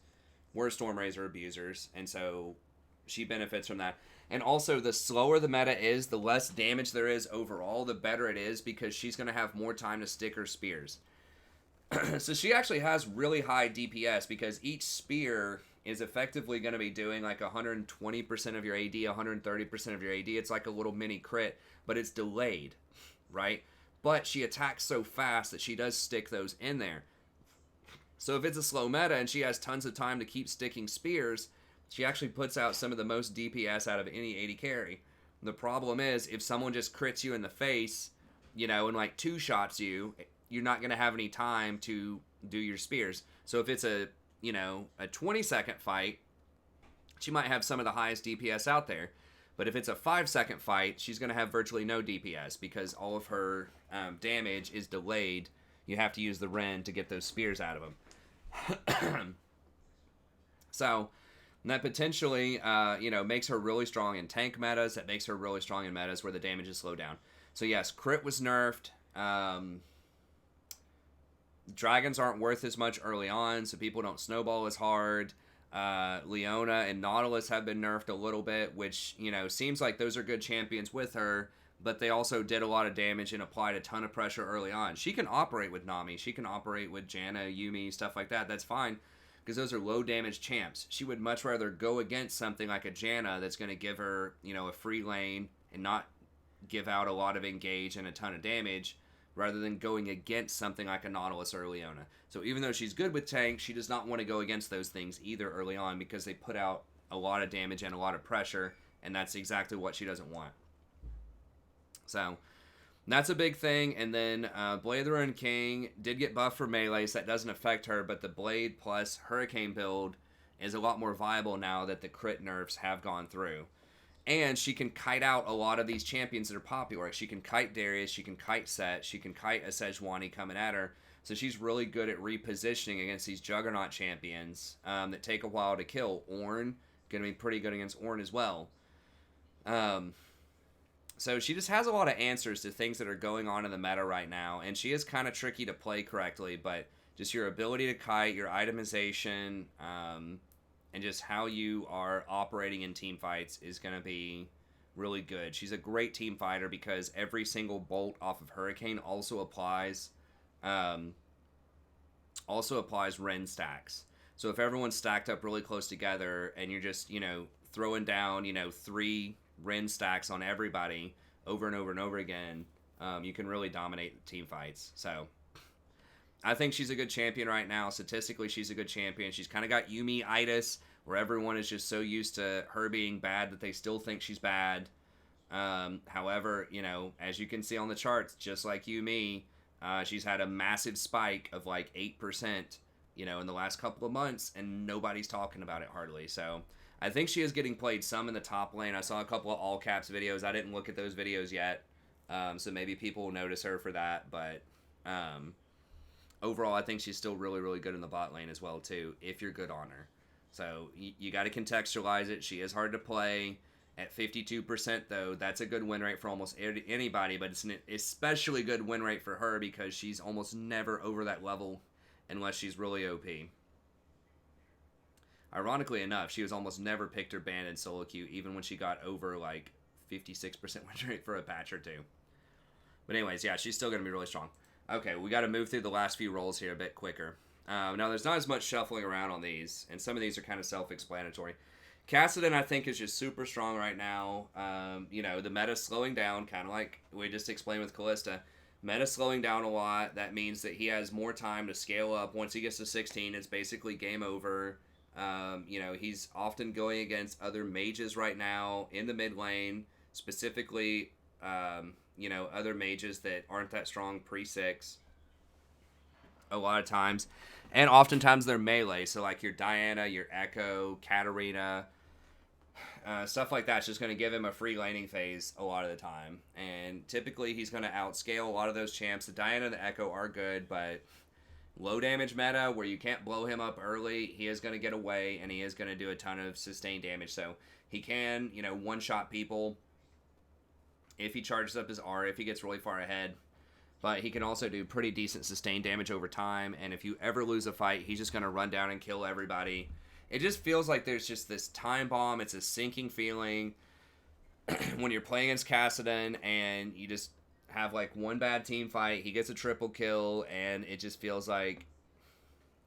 were Stormrazor abusers, and so she benefits from that. And also, the slower the meta is, the less damage there is overall, the better it is because she's going to have more time to stick her spears. So she actually has really high DPS because each spear is effectively going to be doing like 120% of your AD, 130% of your AD. It's like a little mini crit, but it's delayed, right? But she attacks so fast that she does stick those in there. So if it's a slow meta and she has tons of time to keep sticking spears, she actually puts out some of the most DPS out of any AD carry. The problem is, if someone just crits you in the face, and like 2-shots you, you're not going to have any time to do your spears. So if it's a 20-second fight, she might have some of the highest DPS out there. But if it's a 5-second fight, she's going to have virtually no DPS because all of her damage is delayed. You have to use the Ren to get those spears out of them. So that potentially, makes her really strong in tank metas. That makes her really strong in metas where the damage is slowed down. So yes, crit was nerfed. Dragons aren't worth as much early on, so people don't snowball as hard. Leona and Nautilus have been nerfed a little bit, which, seems like those are good champions with her, but they also did a lot of damage and applied a ton of pressure early on. She can operate with Nami. She can operate with Janna, Yuumi, stuff like that. That's fine, because those are low damage champs. She would much rather go against something like a Janna that's going to give her, a free lane and not give out a lot of engage and a ton of damage, rather than going against something like a Nautilus or a Leona. So even though she's good with tanks, she does not want to go against those things either early on because they put out a lot of damage and a lot of pressure, and that's exactly what she doesn't want. So that's a big thing. And then Blade of the Ruined King did get buffed for melee, so that doesn't affect her, but the Blade plus Hurricane build is a lot more viable now that the crit nerfs have gone through. And she can kite out a lot of these champions that are popular. She can kite Darius, she can kite Set, she can kite a Sejuani coming at her. So she's really good at repositioning against these Juggernaut champions that take a while to kill. Ornn, going to be pretty good against Ornn as well. So she just has a lot of answers to things that are going on in the meta right now. And she is kind of tricky to play correctly, but just your ability to kite, your itemization, and just how you are operating in team fights is going to be really good. She's a great team fighter because every single bolt off of Hurricane also applies Ren stacks. So if everyone's stacked up really close together and you're just, throwing down, 3 Ren stacks on everybody over and over and over again, you can really dominate team fights. So I think she's a good champion right now. Statistically, she's a good champion. She's kind of got Yumi-itis, where everyone is just so used to her being bad that they still think she's bad. However, as you can see on the charts, just like Yumi, she's had a massive spike of like 8%, in the last couple of months, and nobody's talking about it hardly. So I think she is getting played some in the top lane. I saw a couple of all caps videos. I didn't look at those videos yet, so maybe people will notice her for that. But overall, I think she's still really, really good in the bot lane as well, too, if you're good on her. So you got to contextualize it. She is hard to play. At 52%, though, that's a good win rate for almost anybody, but it's an especially good win rate for her because she's almost never over that level unless she's really OP. Ironically enough, she was almost never picked or banned in solo queue, even when she got over like 56% win rate for a patch or two. But anyways, yeah, she's still going to be really strong. Okay, we got to move through the last few roles here a bit quicker. Now, there's not as much shuffling around on these, and some of these are kind of self-explanatory. Kassadin, I think, is just super strong right now. The meta's slowing down, kind of like we just explained with Kalista. Meta's slowing down a lot. That means that he has more time to scale up. Once he gets to 16, it's basically game over. He's often going against other mages right now in the mid lane, specifically, other mages that aren't that strong pre-6 a lot of times. And oftentimes they're melee, so like your Diana, your Echo, Katarina, stuff like that's just going to give him a free laning phase a lot of the time. And typically he's going to outscale a lot of those champs. The Diana and the Echo are good, but low damage meta where you can't blow him up early, he is going to get away and he is going to do a ton of sustained damage. So he can, one-shot people if he charges up his R, if he gets really far ahead. But he can also do pretty decent sustained damage over time. And if you ever lose a fight, he's just going to run down and kill everybody. It just feels like there's just this time bomb. It's a sinking feeling when you're playing against Kassadin and you just have like one bad team fight. He gets a triple kill and it just feels like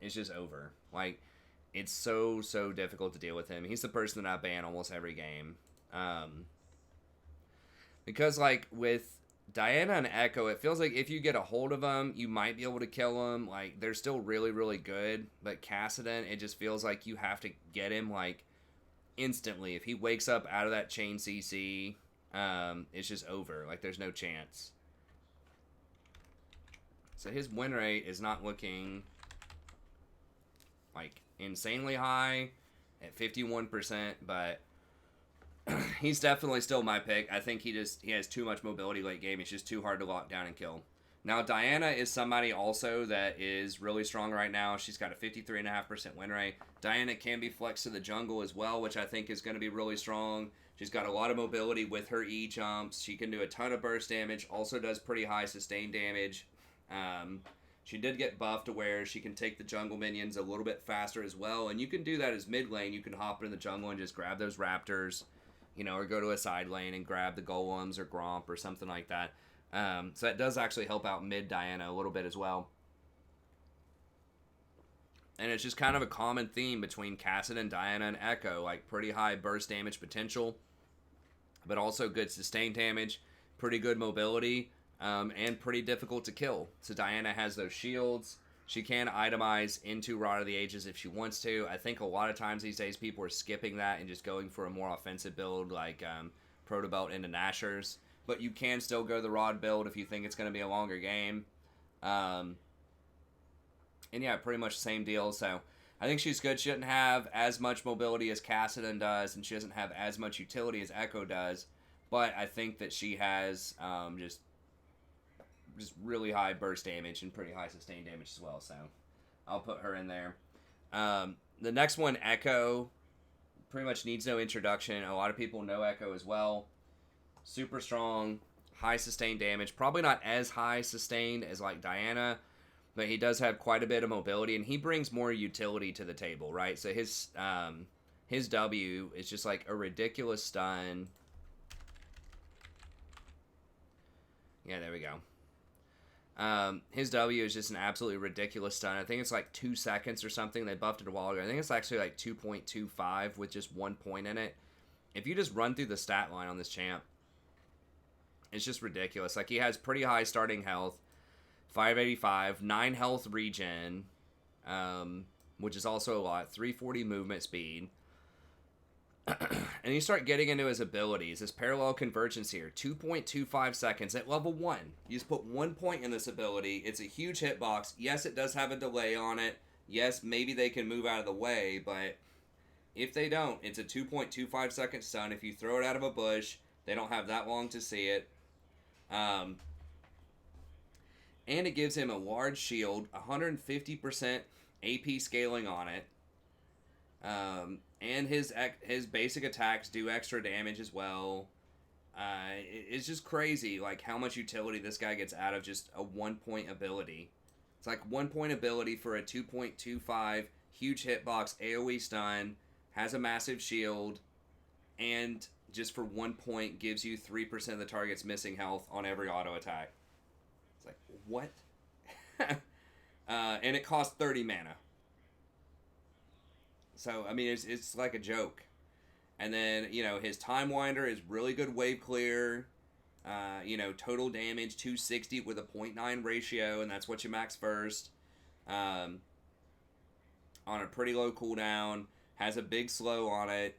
it's just over. Like, it's so, so difficult to deal with him. He's the person that I ban almost every game. Because like with Diana and Echo, it feels like if you get a hold of them, you might be able to kill them. Like, they're still really, really good. But Kassadin, it just feels like you have to get him, like, instantly. If he wakes up out of that chain CC, it's just over. Like, there's no chance. So his win rate is not looking, like, insanely high at 51%, but he's definitely still my pick. I think he has too much mobility late game. It's just too hard to lock down and kill. Now, Diana is somebody also that is really strong right now. She's got a 53.5% win rate. Diana can be flexed to the jungle as well, which I think is going to be really strong. She's got a lot of mobility with her E jumps. She can do a ton of burst damage. Also does pretty high sustained damage. She did get buffed to where she can take the jungle minions a little bit faster as well. And you can do that as mid lane. You can hop in the jungle and just grab those raptors. Or go to a side lane and grab the golems or Gromp or something like that. So that does actually help out mid Diana a little bit as well. And it's just kind of a common theme between Kassadin, Diana, and Echo. Like, pretty high burst damage potential, but also good sustained damage, pretty good mobility, and pretty difficult to kill. So Diana has those shields. She can itemize into Rod of the Ages if she wants to. I think a lot of times these days people are skipping that and just going for a more offensive build like Protobelt into Nashers. But you can still go the Rod build if you think it's going to be a longer game. And yeah, pretty much the same deal. So I think she's good. She doesn't have as much mobility as Kassadin does, and she doesn't have as much utility as Echo does. But I think that she has just really high burst damage and pretty high sustained damage as well, so I'll put her in there. The next one, Echo, pretty much needs no introduction. A lot of people know Echo as well. Super strong, high sustained damage. Probably not as high sustained as like Diana, but he does have quite a bit of mobility, and he brings more utility to the table, right? So his W is just like a ridiculous stun. Yeah, there we go. His W is just an absolutely ridiculous stun. I think it's like 2 seconds or something. They buffed it a while ago. I think it's actually like 2.25 with just 1 point in it. If you just run through the stat line on this champ, it's just ridiculous. Like, he has pretty high starting health, 585, 9 health regen, which is also a lot, 340 movement speed. And you start getting into his abilities. His parallel convergence here, 2.25 seconds at level 1. You just put 1 point in this ability. It's a huge hitbox. Yes, it does have a delay on it. Yes, maybe they can move out of the way, but if they don't, it's a 2.25 second stun. If you throw it out of a bush, they don't have that long to see it. And it gives him a large shield, 150% AP scaling on it. And his basic attacks do extra damage as well. It's just crazy, like, how much utility this guy gets out of just a 1 point ability. It's like 1 point ability for a 2.25 huge hitbox AoE stun, has a massive shield, and just for 1 point gives you 3% of the target's missing health on every auto attack. It's like, what? And it costs 30 mana. So, I mean, it's like a joke. And then, his Time Winder is really good wave clear. Total damage 260 with a 0.9 ratio, and that's what you max first. On a pretty low cooldown. Has a big slow on it.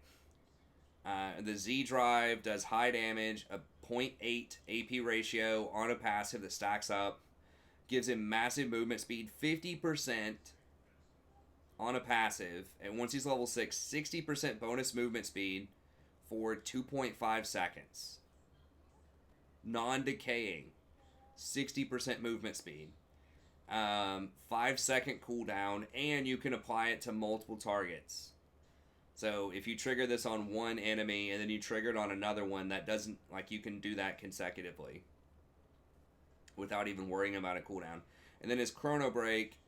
The Z Drive does high damage, a 0.8 AP ratio on a passive that stacks up. Gives him massive movement speed, 50% on a passive, and once he's level 6, 60% bonus movement speed for 2.5 seconds. Non-decaying, 60% movement speed. 5-second cooldown, and you can apply it to multiple targets. So if you trigger this on one enemy, and then you trigger it on another one, that doesn't, like, you can do that consecutively without even worrying about a cooldown. And then his Chrono Break,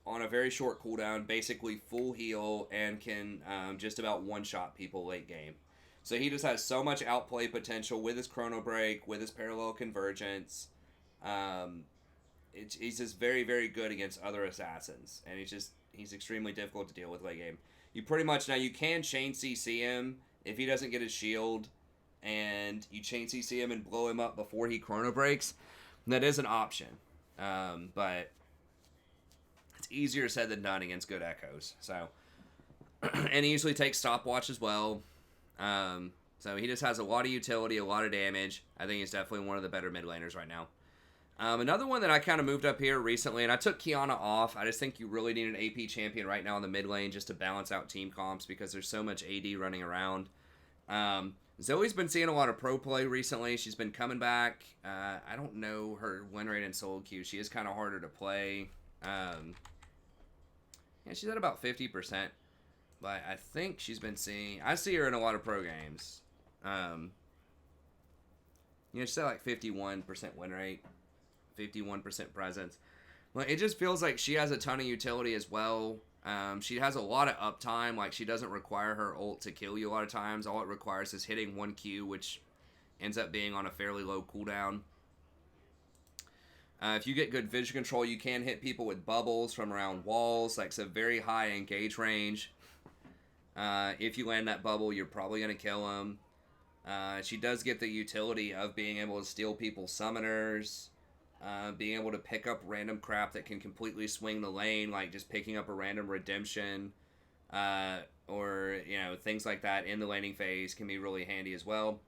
on a very short cooldown, basically full heal, and can just about one-shot people late game. So he just has so much outplay potential with his Chrono Break, with his Parallel Convergence. He's just very, very good against other assassins, and he's extremely difficult to deal with late game. You pretty much, now you can chain CC him if he doesn't get his shield, and you chain CC him and blow him up before he Chrono Breaks. That is an option, but it's easier said than done against good echoes. So, and he usually takes stopwatch as well. So he just has a lot of utility, a lot of damage. I think he's definitely one of the better mid laners right now. Another one that I kind of moved up here recently, and I took Kiana off. I just think you really need an AP champion right now in the mid lane just to balance out team comps because there's so much AD running around. Zoe's been seeing a lot of pro play recently. She's been coming back. I don't know her win rate in solo queue. She is kind of harder to play. Yeah, she's at about 50%. But I think she's been seeing... I see her in a lot of pro games. She's at like 51% win rate. 51% presence. Well, it just feels like she has a ton of utility as well. She has a lot of uptime. Like, she doesn't require her ult to kill you a lot of times. All it requires is hitting one Q, which ends up being on a fairly low cooldown. If you get good vision control, you can hit people with bubbles from around walls. Like, it's a very high engage range. If you land that bubble, you're probably going to kill them. She does get the utility of being able to steal people's summoners. Being able to pick up random crap that can completely swing the lane, like just picking up a random redemption, or, things like that in the laning phase can be really handy as well.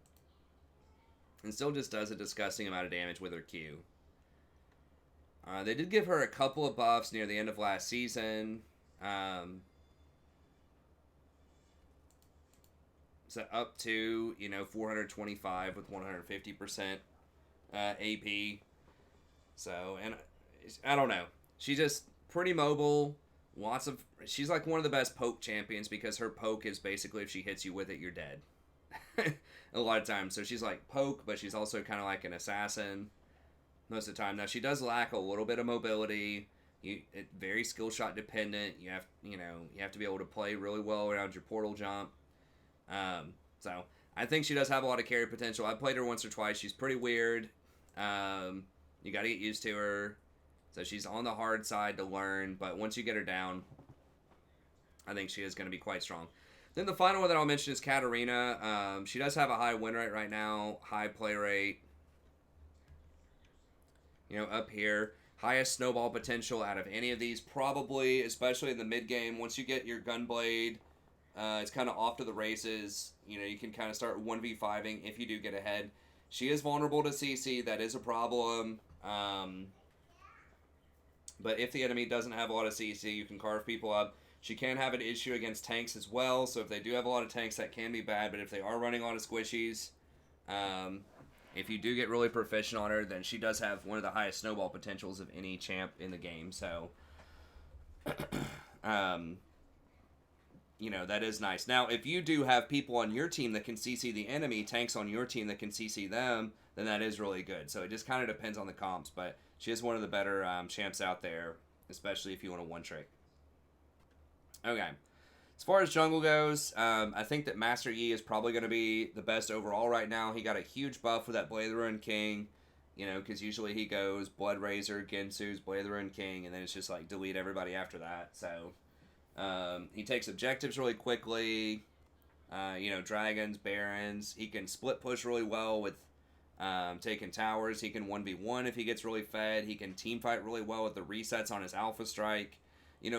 And still just does a disgusting amount of damage with her Q. They did give her a couple of buffs near the end of last season. So up to, 425 with 150% AP. So, and I don't know. She's just pretty mobile. She's like one of the best poke champions because her poke is basically if she hits you with it, you're dead. A lot of times. So she's like poke, but she's also kind of like an assassin most of the time. Now, she does lack a little bit of mobility. Very skill shot dependent. You have to be able to play really well around your portal jump. So I think she does have a lot of carry potential. I played her once or twice. She's pretty weird. You got to get used to her. So she's on the hard side to learn, but once you get her down, I think she is going to be quite strong. Then the final one that I'll mention is Katarina. She does have a high win rate right now, high play rate. Up here. Highest snowball potential out of any of these, probably, especially in the mid game. Once you get your Gunblade, it's kind of off to the races. You can kind of start 1v5ing if you do get ahead. She is vulnerable to CC. That is a problem. But if the enemy doesn't have a lot of CC, you can carve people up. She can have an issue against tanks as well. So if they do have a lot of tanks, that can be bad. But if they are running a lot of squishies, if you do get really proficient on her, then she does have one of the highest snowball potentials of any champ in the game. So, that is nice. Now, if you do have people on your team that can CC the enemy, tanks on your team that can CC them, then that is really good. So it just kind of depends on the comps. But she is one of the better champs out there, especially if you want a one-trick. Okay. As far as jungle goes, I think that Master Yi is probably going to be the best overall right now. He got a huge buff with that Blade of the Ruined King, because usually he goes Blood Razor, Gensu's, Blade of the Ruined King, and then it's just like delete everybody after that. So he takes objectives really quickly, dragons, barons. He can split push really well with taking towers. He can 1v1 if he gets really fed. He can team fight really well with the resets on his Alpha Strike.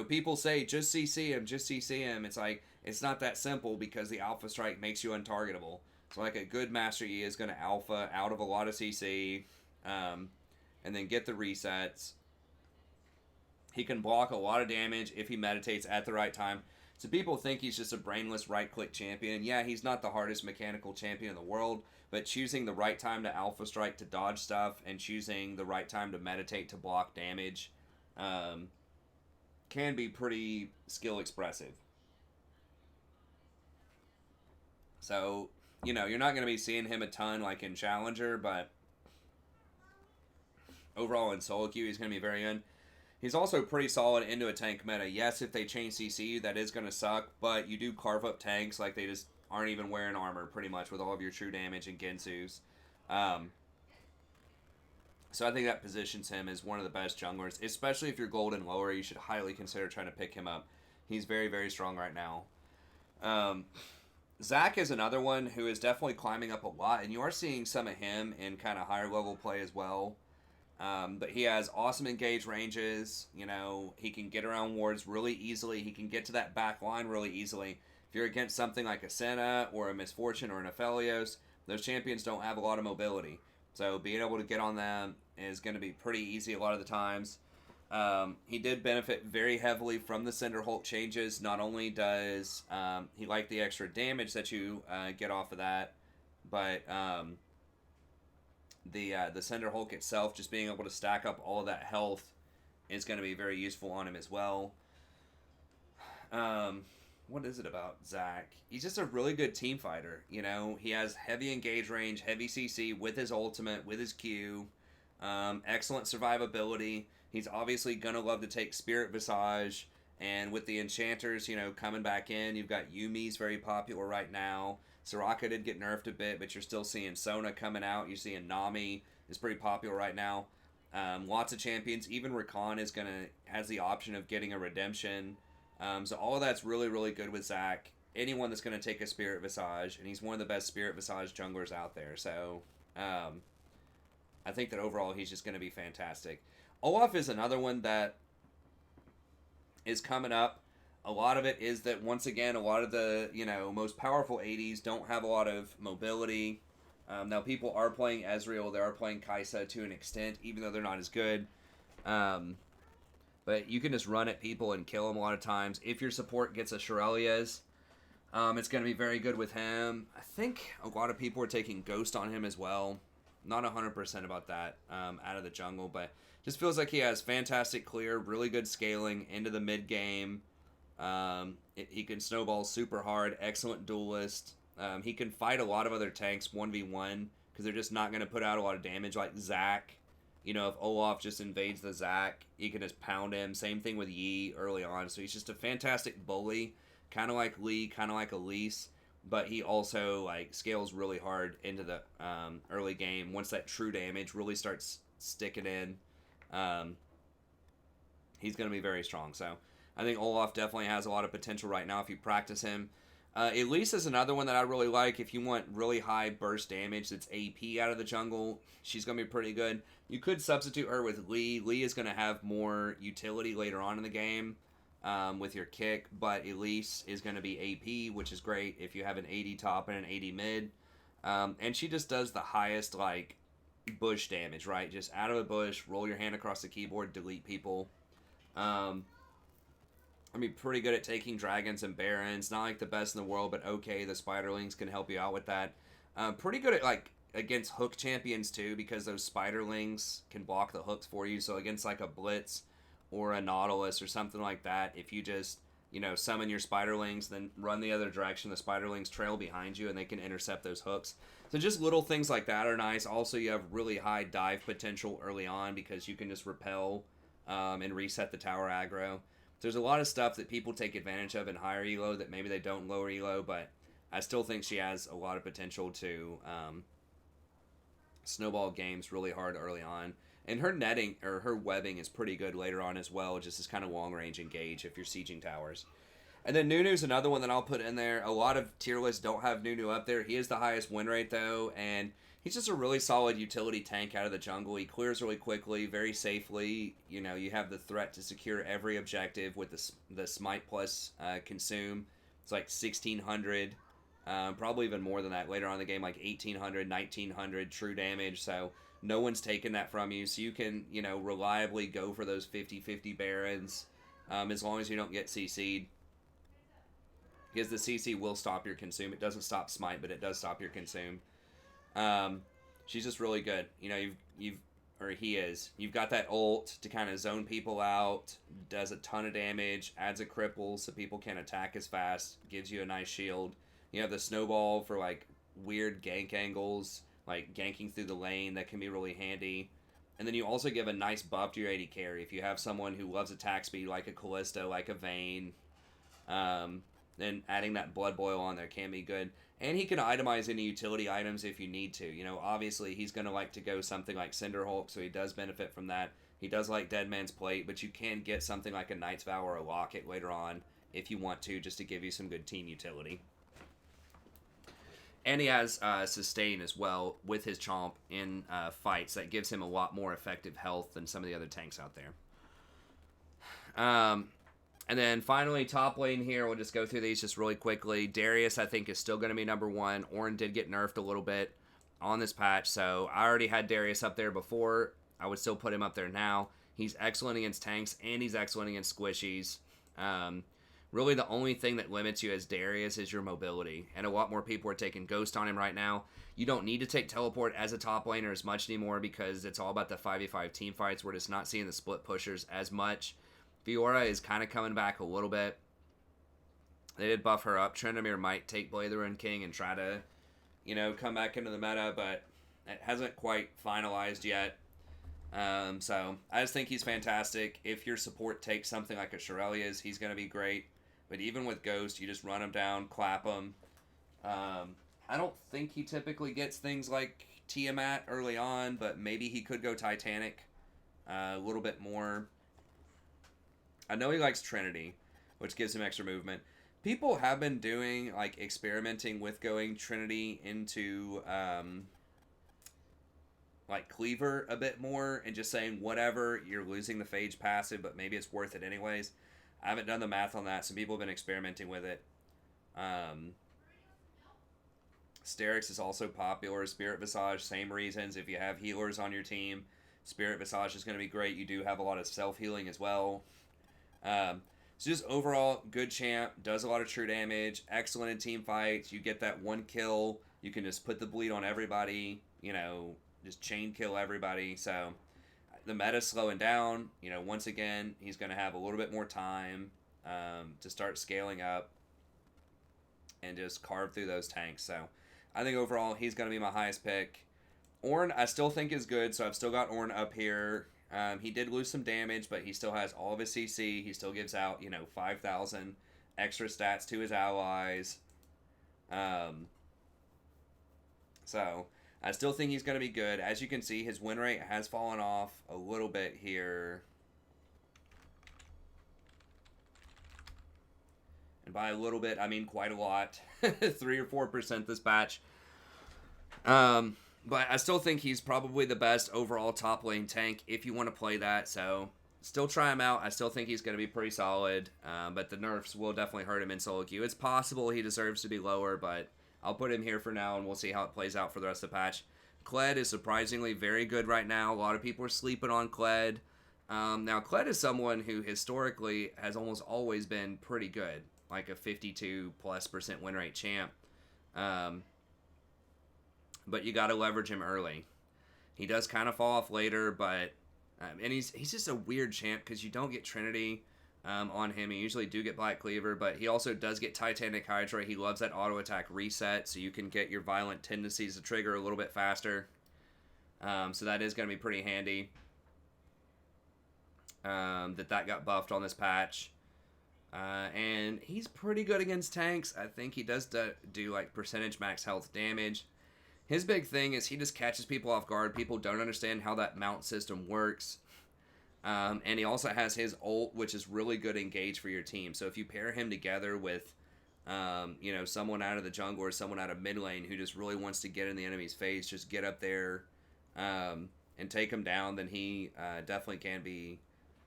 People say, just CC him, just CC him. It's like, it's not that simple because the Alpha Strike makes you untargetable. So, like, a good Master Yi is going to Alpha out of a lot of CC, and then get the resets. He can block a lot of damage if he meditates at the right time. So people think he's just a brainless right-click champion. Yeah, he's not the hardest mechanical champion in the world, but choosing the right time to Alpha Strike to dodge stuff and choosing the right time to meditate to block damage, can be pretty skill expressive. So, you're not going to be seeing him a ton like in Challenger, but overall in solo queue, he's going to be very good. He's also pretty solid into a tank meta. Yes, if they change CC, that is going to suck, but you do carve up tanks like they just aren't even wearing armor pretty much with all of your true damage and Gensu's. So I think that positions him as one of the best junglers, especially if you're gold and lower. You should highly consider trying to pick him up. He's very, very strong right now. Zach is another one who is definitely climbing up a lot, and you are seeing some of him in kind of higher level play as well. But he has awesome engage ranges. He can get around wards really easily. He can get to that back line really easily. If you're against something like a Senna or a Misfortune or an Aphelios, those champions don't have a lot of mobility. So being able to get on them is going to be pretty easy a lot of the times. He did benefit very heavily from the Cinder Hulk changes. Not only does he like the extra damage that you get off of that, but the Cinder Hulk itself, just being able to stack up all of that health, is going to be very useful on him as well. What is it about Zach? He's just a really good team fighter. He has heavy engage range, heavy CC with his ultimate, with his Q. Excellent survivability. He's obviously going to love to take Spirit Visage. And with the enchanters, coming back in, you've got Yumi's very popular right now. Soraka did get nerfed a bit, but you're still seeing Sona coming out. You're seeing Nami is pretty popular right now. Lots of champions. Even Rakan has the option of getting a redemption. So all of that's really, really good with Zach. Anyone that's going to take a Spirit Visage, and he's one of the best Spirit Visage junglers out there. So I think that overall he's just going to be fantastic. Olaf is another one that is coming up. A lot of it is that, once again, a lot of the most powerful 80s don't have a lot of mobility. Now people are playing Ezreal, they are playing Kai'Sa to an extent, even though they're not as good. But you can just run at people and kill them a lot of times. If your support gets a Shirelias, it's going to be very good with him. I think a lot of people are taking Ghost on him as well. Not 100% about that out of the jungle, but just feels like he has fantastic clear, really good scaling into the mid game. He can snowball super hard, excellent duelist. He can fight a lot of other tanks 1v1 because they're just not going to put out a lot of damage like Zac. If Olaf just invades the Zac, he can just pound him. Same thing with Yi early on. So he's just a fantastic bully, kind of like Lee, kind of like Elise, but he also scales really hard into the early game once that true damage really starts sticking in. he's going to be very strong. So I think Olaf definitely has a lot of potential right now if you practice him. Elise is another one that I really like. If you want really high burst damage that's AP out of the jungle, she's going to be pretty good. You could substitute her with Lee. Lee is going to have more utility later on in the game with your kick, but Elise is going to be AP, which is great if you have an 80 top and an 80 mid. And she just does the highest, like, bush damage, right? Just out of a bush, roll your hand across the keyboard, delete people. I mean, pretty good at taking dragons and barons. Not like the best in the world, but okay. The spiderlings can help you out with that. Pretty good at, like, against hook champions too, because those spiderlings can block the hooks for you. So against like a blitz or a nautilus or something like that, if you just, you know, summon your spiderlings, then run the other direction, the spiderlings trail behind you and they can intercept those hooks. So just little things like that are nice. Also, you have really high dive potential early on because you can just repel and reset the tower aggro. There's a lot of stuff that people take advantage of in higher elo that maybe they don't in lower elo, but I still think she has a lot of potential to snowball games really hard early on. And her netting, or her webbing, is pretty good later on as well, just as kind of long-range engage if you're sieging towers. And then Nunu's another one that I'll put in there. A lot of tier lists don't have Nunu up there. He is the highest win rate, though, and he's just a really solid utility tank out of the jungle. He clears really quickly, very safely. You know, you have the threat to secure every objective with the Smite plus consume. It's like 1,600, probably even more than that later on in the game, like 1,800, 1,900 true damage. So no one's taking that from you. So you can, you know, reliably go for those 50-50 barons as long as you don't get CC'd. Because the CC will stop your consume. It doesn't stop Smite, but it does stop your consume. She's just really good. You know, he is. You've got that ult to kind of zone people out, does a ton of damage, adds a cripple so people can't attack as fast, gives you a nice shield. You have the snowball for like weird gank angles, like ganking through the lane that can be really handy. And then you also give a nice buff to your AD carry. If you have someone who loves attack speed like a Callisto, like a Vayne, then adding that Blood Boil on there can be good. And he can itemize any utility items if you need to. You know, obviously he's going to like to go something like Cinderhulk, so he does benefit from that. He does like Dead Man's Plate, but you can get something like a Knight's Vow or a Locket later on if you want to, just to give you some good team utility. And he has Sustain as well with his Chomp in fights. That gives him a lot more effective health than some of the other tanks out there. And then finally, top lane here, we'll just go through these just really quickly. Darius, I think, is still going to be number one. Ornn did get nerfed a little bit on this patch, so I already had Darius up there before. I would still put him up there now. He's excellent against tanks, and he's excellent against squishies. Really, the only thing that limits you as Darius is your mobility, and a lot more people are taking Ghost on him right now. You don't need to take Teleport as a top laner as much anymore because it's all about the 5v5 team fights. We're just not seeing the split pushers as much. Fiora is kind of coming back a little bit. They did buff her up. Tryndamere might take Blade the Ruined King and try to, you know, come back into the meta, but it hasn't quite finalized yet. So I just think he's fantastic. If your support takes something like a Shirelia's, he's going to be great. But even with Ghost, you just run him down, clap him. I don't think he typically gets things like Tiamat early on, but maybe he could go Titanic a little bit more. I know he likes Trinity, which gives him extra movement. People have been doing, like, experimenting with going Trinity into, like, Cleaver a bit more and just saying, whatever, you're losing the Phage passive, but maybe it's worth it anyways. I haven't done the math on that. Some people have been experimenting with it. Sterix is also popular. Spirit Visage, same reasons. If you have healers on your team, Spirit Visage is going to be great. You do have a lot of self-healing as well. So just overall, good champ, does a lot of true damage, excellent in team fights. You get that one kill, you can just put the bleed on everybody, you know, just chain kill everybody. So the meta's slowing down. You know, once again, he's going to have a little bit more time to start scaling up and just carve through those tanks. So I think overall, he's going to be my highest pick. Ornn, I still think is good, so I've still got Ornn up here. He did lose some damage, but he still has all of his CC. He still gives out, you know, 5,000 extra stats to his allies. So I still think he's going to be good. As you can see, his win rate has fallen off a little bit here. And by a little bit, I mean quite a lot. 3 or 4% this patch. But I still think he's probably the best overall top lane tank if you want to play that. So still try him out. I still think he's going to be pretty solid. But the nerfs will definitely hurt him in solo queue. It's possible he deserves to be lower, but I'll put him here for now, and we'll see how it plays out for the rest of the patch. Kled is surprisingly very good right now. A lot of people are sleeping on Kled. Now, Kled is someone who historically has almost always been pretty good, like a 52+% win rate champ. But you got to leverage him early. He does kind of fall off later, but and he's just a weird champ because you don't get Trinity on him. You usually do get Black Cleaver, but he also does get Titanic Hydra. He loves that auto attack reset, so you can get your violent tendencies to trigger a little bit faster. So that is going to be pretty handy. That got buffed on this patch. And he's pretty good against tanks. I think he does do like percentage max health damage. His big thing is he just catches people off guard. People don't understand how that mount system works. And he also has his ult, which is really good engage for your team. So if you pair him together with, someone out of the jungle or someone out of mid lane who just really wants to get in the enemy's face, just get up there and take him down, then he definitely can be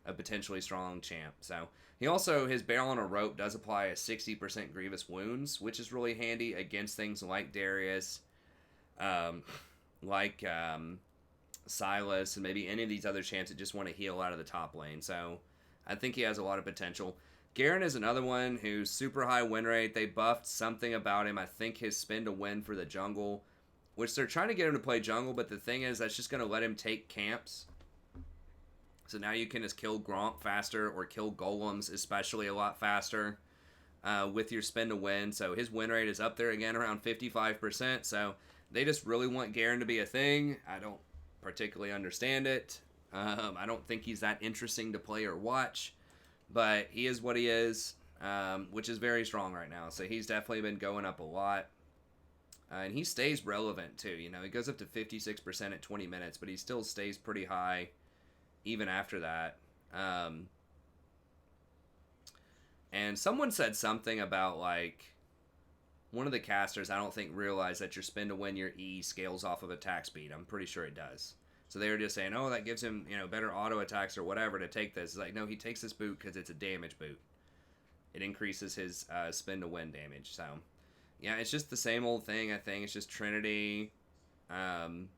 a potentially strong champ. So he also, his barrel on a rope does apply a 60% grievous wounds, which is really handy against things like Darius, Silas, and maybe any of these other champs that just want to heal out of the top lane. So I think he has a lot of potential. Garen is another one who's super high win rate. They buffed something about him. I think his spin to win for the jungle, which they're trying to get him to play jungle, but the thing is that's just going to let him take camps. So now you can just kill Gromp faster or kill golems especially a lot faster with your spin to win. So his win rate is up there again around 55%. So they just really want Garen to be a thing. I don't particularly understand it. I don't think he's that interesting to play or watch. But he is what he is, which is very strong right now. So he's definitely been going up a lot. And he stays relevant too. You know, he goes up to 56% at 20 minutes, but he still stays pretty high even after that. And someone said something about, like, one of the casters, I don't think, realized that your spin to win your E scales off of attack speed. I'm pretty sure it does. So they were just saying, oh, that gives him, better auto attacks or whatever to take this. It's like, no, he takes this boot because it's a damage boot. It increases his spin to win damage. So, yeah, it's just the same old thing, I think. It's just Trinity, Phantom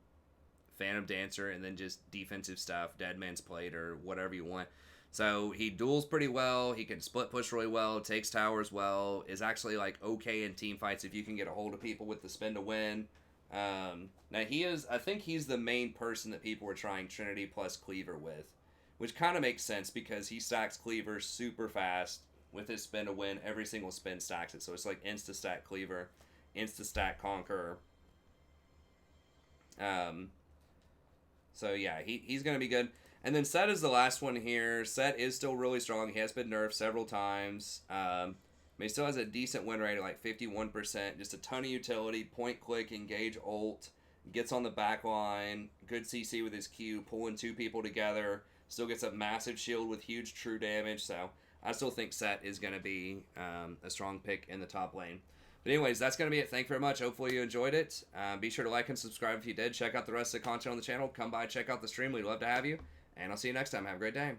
Dancer, and then just defensive stuff, Dead Man's Plate, or whatever you want. So he duels pretty well, he can split push really well, takes towers well, is actually like okay in team fights if you can get a hold of people with the spin to win. Now I think he's the main person that people were trying Trinity plus Cleaver with, which kind of makes sense because he stacks Cleaver super fast with his spin to win. Every single spin stacks it, so it's like insta-stack Cleaver, insta-stack Conqueror. So yeah, he's going to be good. And then Set is the last one here. Set is still really strong. He has been nerfed several times. But he still has a decent win rate of like 51%. Just a ton of utility. Point click, engage ult. Gets on the back line. Good CC with his Q. Pulling two people together. Still gets a massive shield with huge true damage. So I still think Set is going to be a strong pick in the top lane. But anyways, that's going to be it. Thank you very much. Hopefully you enjoyed it. Be sure to like and subscribe if you did. Check out the rest of the content on the channel. Come by, check out the stream. We'd love to have you. And I'll see you next time. Have a great day.